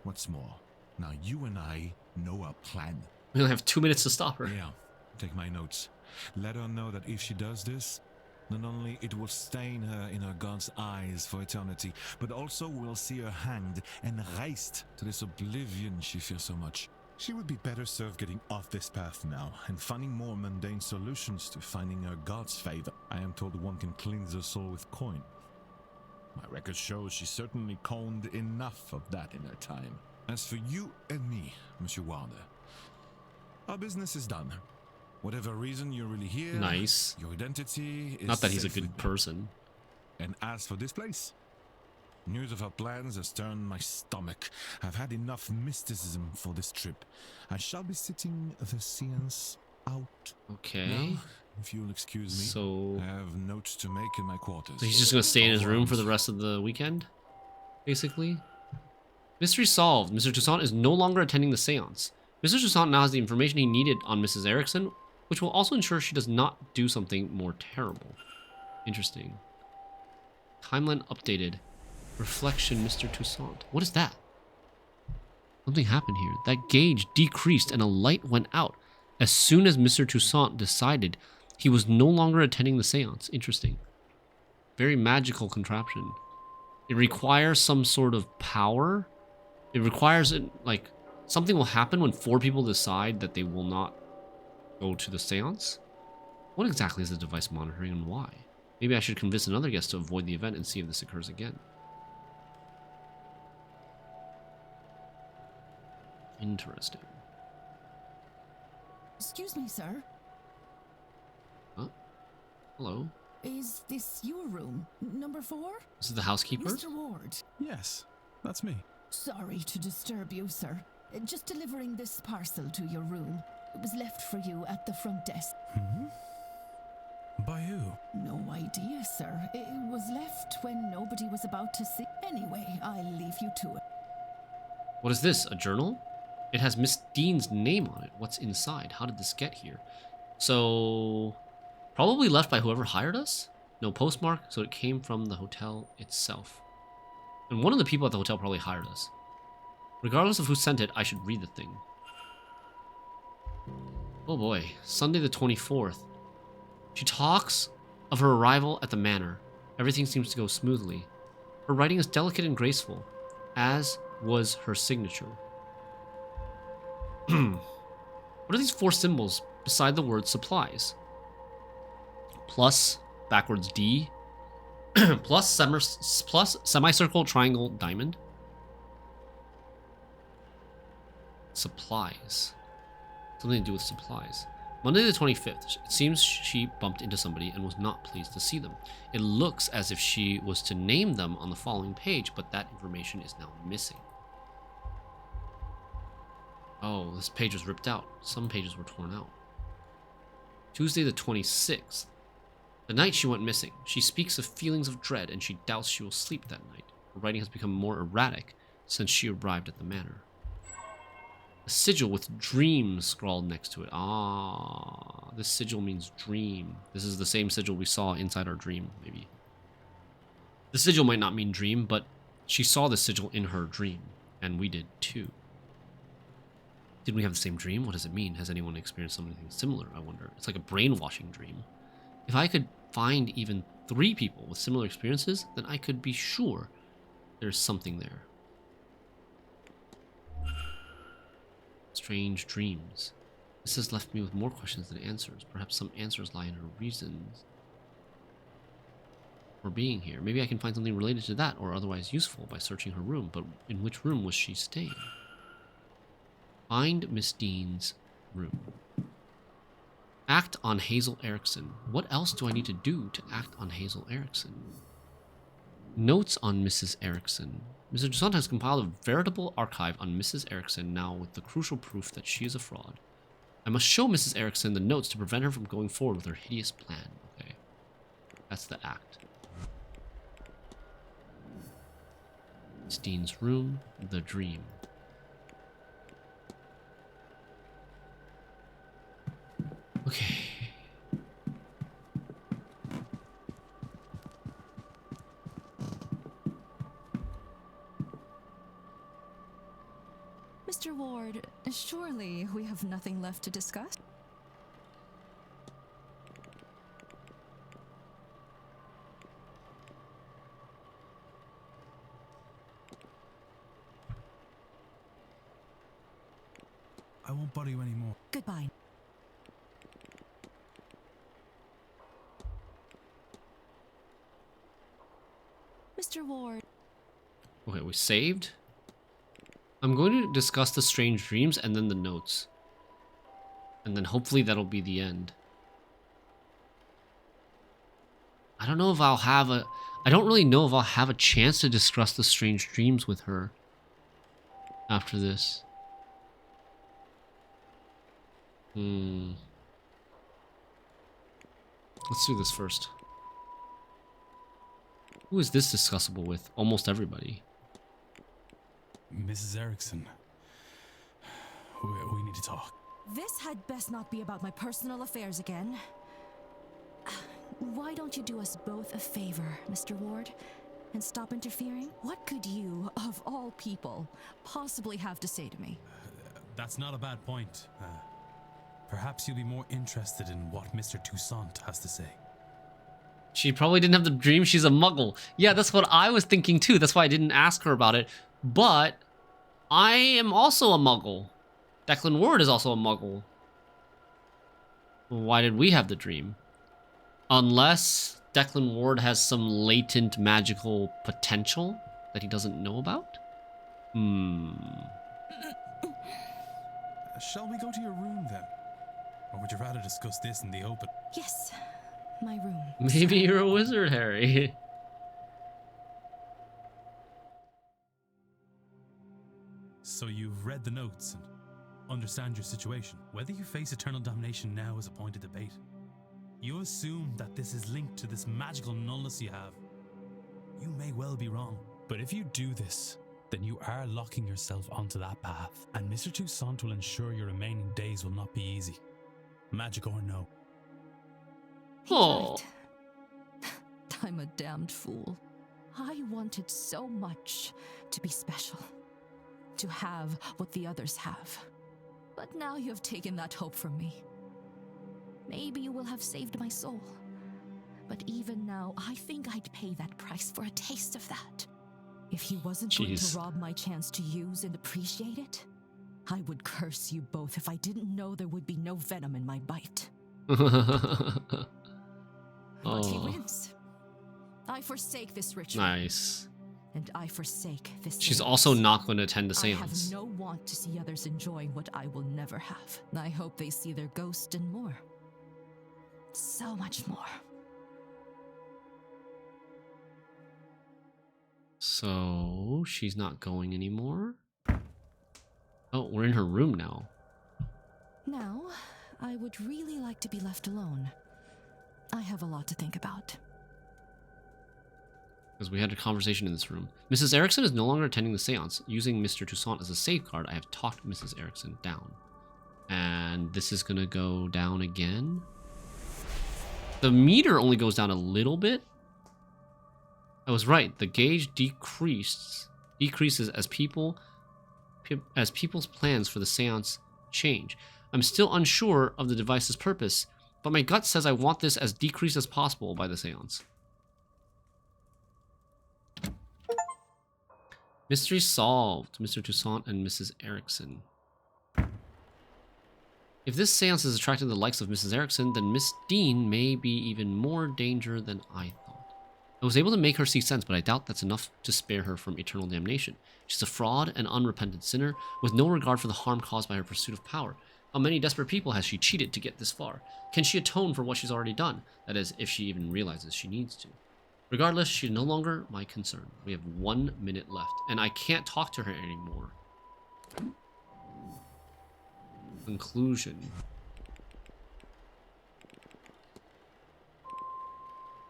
What's more, now you and I know our plan. We only have 2 minutes to stop her. Yeah, take my notes. Let her know that if she does this, not only it will stain her in her God's eyes for eternity, but also we'll see her hanged and raised to this oblivion she fears so much. She would be better served getting off this path now and finding more mundane solutions to finding her God's favor. I am told one can cleanse her soul with coin. My record shows she certainly coined enough of that in her time. As for you and me, Monsieur Wilder, our business is done. Whatever reason you're really here, nice. Your identity is not that he's a safe with good person. And as for this place, news of our plans has turned my stomach. I've had enough mysticism for this trip. I shall be sitting the Seance out. Okay. Now, if you'll excuse me, so I have notes to make in my quarters. So he's just gonna stay in his room for the rest of the weekend, basically. Mystery solved. Mr. Toussaint is no longer attending the seance. Mr. Toussaint now has the information he needed on Mrs. Erickson, which will also ensure she does not do something more terrible. Interesting. Timeline updated. Reflection, Mr. Toussaint. What is that? Something happened here. That gauge decreased and a light went out as soon as Mr. Toussaint decided he was no longer attending the seance. Interesting. Very magical contraption. It requires some sort of power. It requires it, like, something will happen when 4 people decide that they will not go to the seance. What exactly is the device monitoring and why? Maybe I should convince another guest to avoid the event and see if this occurs again. Interesting. Excuse me, sir. Huh? Hello? Is this your room? Number 4? This is the housekeeper? Mr. Ward. Yes, that's me. Sorry to disturb you, sir. Just delivering this parcel to your room. It was left for you at the front desk. By who? No idea, sir. It was left when nobody was about to see. Anyway, I'll leave you to it. What is this? A journal? It has Miss Dean's name on it. What's inside? How did this get here? So, probably left by whoever hired us? No postmark, so it came from the hotel itself. And one of the people at the hotel probably hired us. Regardless of who sent it, I should read the thing. Oh boy, Sunday the 24th. She talks of her arrival at the manor. Everything seems to go smoothly. Her writing is delicate and graceful, as was her signature. What are these 4 symbols beside the word supplies? Plus, backwards D, plus semicircle, triangle, diamond. Supplies. Something to do with supplies. Monday the 25th. It seems she bumped into somebody and was not pleased to see them. It looks as if she was to name them on the following page, but that information is now missing. Oh, this page was ripped out. Some pages were torn out. Tuesday the 26th. The night she went missing. She speaks of feelings of dread and she doubts she will sleep that night. Her writing has become more erratic since she arrived at the manor. A sigil with dream scrawled next to it. Ah, this sigil means dream. This is the same sigil we saw inside our dream, maybe. The sigil might not mean dream, but she saw the sigil in her dream, and we did too. Did we have the same dream? What does it mean? Has anyone experienced something similar, I wonder? It's like a brainwashing dream. If I could find even 3 people with similar experiences, then I could be sure there's something there. Strange dreams. This has left me with more questions than answers. Perhaps some answers lie in her reasons. for being here. Maybe I can find something related to that or otherwise useful by searching her room. But in which room was she staying? Find Miss Dean's room. Act on Hazel Erickson. What else do I need to do to act on Hazel Erickson? Notes on Mrs. Erickson. Mr. Toussaint has compiled a veritable archive on Mrs. Erickson, now with the crucial proof that she is a fraud. I must show Mrs. Erickson the notes to prevent her from going forward with her hideous plan. Okay. That's the act. Miss Dean's room, the dream. Okay. Mr. Ward, surely we have nothing left to discuss? I won't bother you anymore. Goodbye. Mr. Ward. Okay, we saved. I'm going to discuss the strange dreams and then the notes. And then hopefully that'll be the end. I don't know if I'll have a... I don't really know if I'll have a chance to discuss the strange dreams with her after this. Let's do this first. Who is this discussable with? Almost everybody. Mrs. Erickson. We need to talk. This had best not be about my personal affairs again. Why don't you do us both a favor, Mr. Ward, and stop interfering? What could you, of all people, possibly have to say to me? That's not a bad point. Perhaps you'll be more interested in what Mr. Toussaint has to say. She probably didn't have the dream. She's a muggle. Yeah, that's what I was thinking too. That's why I didn't ask her about it. But I am also a muggle. Declan Ward is also a muggle. Why did we have the dream? Unless Declan Ward has some latent magical potential that he doesn't know about? Shall we go to your room then? Or would you rather discuss this in the open? Yes, my room. Maybe you're a wizard, Harry. So you've read the notes and understand your situation. Whether you face eternal damnation now is a point of debate. You assume that this is linked to this magical nullness you have. You may well be wrong. But if you do this, then you are locking yourself onto that path. And Mr. Toussaint will ensure your remaining days will not be easy. Magic or no. Oh. I'm a damned fool. I wanted so much to be special. To have what the others have. But now you have taken that hope from me. Maybe you will have saved my soul. But even now, I think I'd pay that price for a taste of that. If he wasn't going to rob my chance to use and appreciate it, I would curse you both if I didn't know there would be no venom in my bite. But he wins. I forsake this ritual. Nice. And I forsake this. She's seance. also not going to attend the I seance. have no want to see others enjoying what I will never have. I hope they see their ghost and more. So much more. So she's not going anymore. Oh, we're in her room now. Now, I would really like to be left alone. I have a lot to think about. Because we had a conversation in this room. Mrs. Erickson is no longer attending the seance. Using Mr. Toussaint as a safeguard, I have talked Mrs. Erickson down. And this is going to go down again. The meter only goes down a little bit. I was right. The gauge decreases as people's plans for the seance change. I'm still unsure of the device's purpose, but my gut says I want this as decreased as possible by the seance. Mystery solved. Mr. Toussaint and Mrs. Erickson. If this seance is attracting the likes of Mrs. Erickson, then Miss Dean may be even more danger than I thought. I was able to make her see sense, but I doubt that's enough to spare her from eternal damnation. She's a fraud and unrepentant sinner, with no regard for the harm caused by her pursuit of power. How many desperate people has she cheated to get this far? Can she atone for what she's already done? That is, if she even realizes she needs to. Regardless, she's no longer my concern. We have 1 minute left, and I can't talk to her anymore. Conclusion.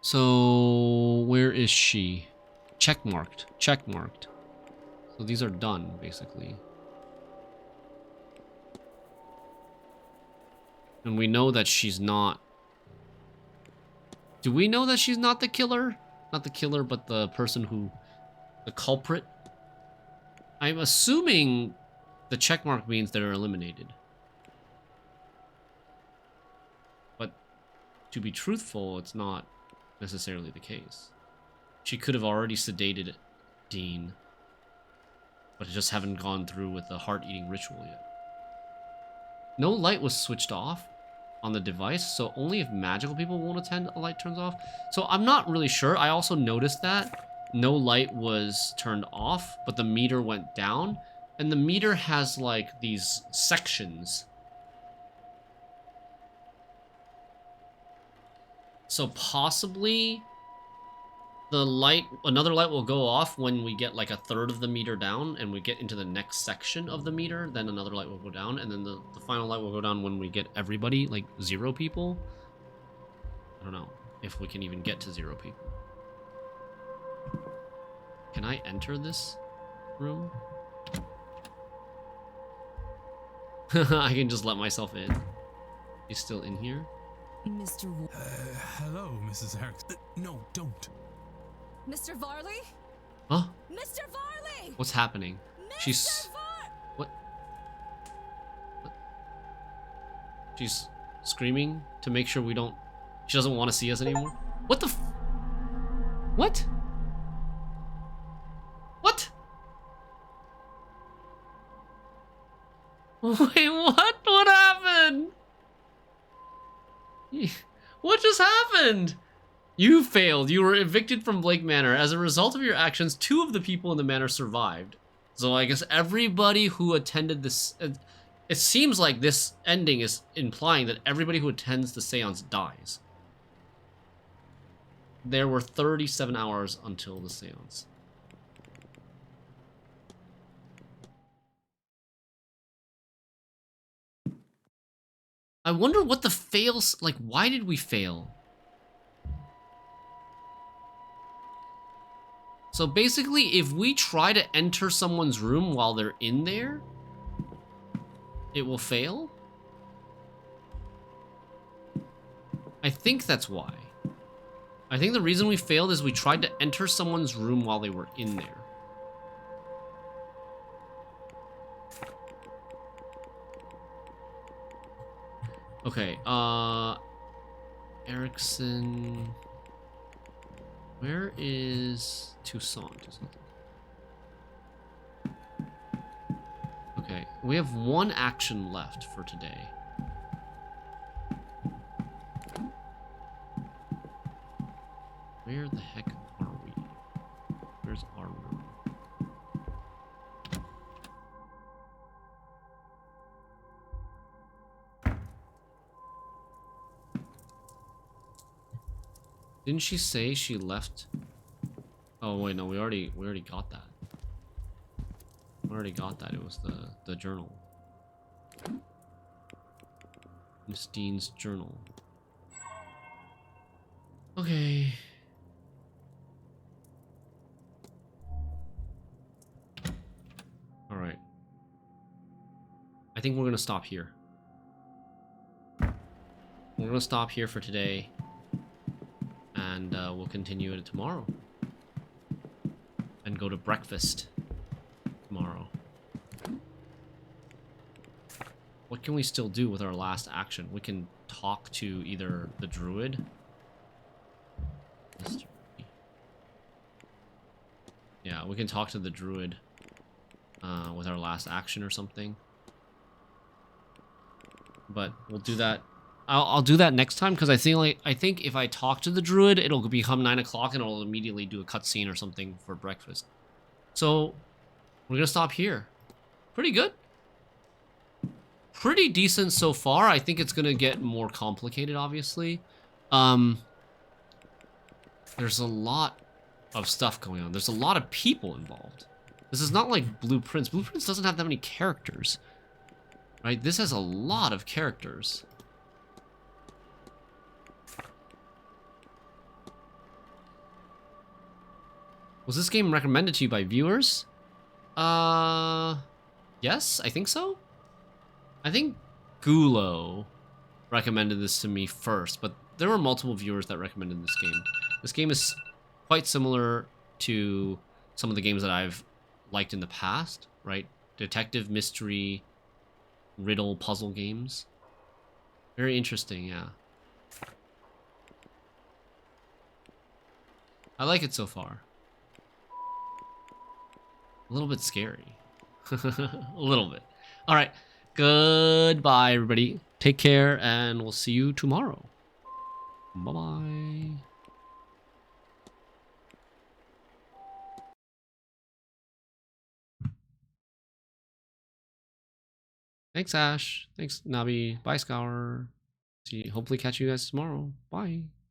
So, where is she? Checkmarked. Checkmarked. So these are done, basically. And we know that she's not... Do we know that she's not the killer? Not the killer, but the person who... The culprit? I'm assuming the checkmark means they're eliminated. But to be truthful, it's not necessarily the case. She could have already sedated Dean, but just haven't gone through with the heart-eating ritual yet. No light was switched off on the device, so only if magical people won't attend, a light turns off. So I'm not really sure. I also noticed that no light was turned off, but the meter went down, and the meter has like these sections. So possibly the light, another light will go off when we get like a third of the meter down and we get into the next section of the meter. Then another light will go down, and then the final light will go down when we get everybody, like 0 people. I don't know if we can even get to 0 people. Can I enter this room? I can just let myself in. He's still in here? Mr. Hello, Mrs. Erickson. No, don't. Mr. Varley? Huh? Mr. Varley! What's happening? She's... What? She's screaming to make sure we don't... She doesn't want to see us anymore? What the f... What? What? Wait, what? What happened? What just happened? You failed. You were evicted from Blake Manor. As a result of your actions, 2 of the people in the manor survived. So I guess everybody who attended this... It seems like this ending is implying that everybody who attends the seance dies. There were 37 hours until the seance. I wonder what the fails... Like, why did we fail? So basically, if we try to enter someone's room while they're in there, it will fail? I think that's why. I think the reason we failed is we tried to enter someone's room while they were in there. Okay, Erickson... Where is Toussaint? Okay, we have 1 action left for today. Where the heck are we? Where's our room? Didn't she say she left? Oh wait, no, we already got that. We already got that. It was the journal. Miss Dean's journal. Okay. All right. I think we're gonna stop here. We're gonna stop here for today. And we'll continue it tomorrow. And go to breakfast tomorrow. What can we still do with our last action? We can talk to either the druid. Yeah, we can talk to the druid with our last action or something. But we'll do that I'll do that next time because I think if I talk to the druid, it'll become 9 o'clock and it'll immediately do a cutscene or something for breakfast. So we're gonna stop here. Pretty good. Pretty decent so far. I think it's gonna get more complicated, obviously. There's a lot of stuff going on. There's a lot of people involved. This is not like Blueprints. Blueprints doesn't have that many characters, right? This has a lot of characters. Was this game recommended to you by viewers? Yes, I think so. I think Gulo recommended this to me first, but there were multiple viewers that recommended this game. This game is quite similar to some of the games that I've liked in the past, right? Detective, mystery, riddle, puzzle games. Very interesting, yeah. I like it so far. A little bit scary. A little bit. All right. Goodbye, everybody. Take care, and we'll see you tomorrow. Bye-bye. Thanks, Ash. Thanks, Nabi. Bye, Scour. See, hopefully catch you guys tomorrow. Bye.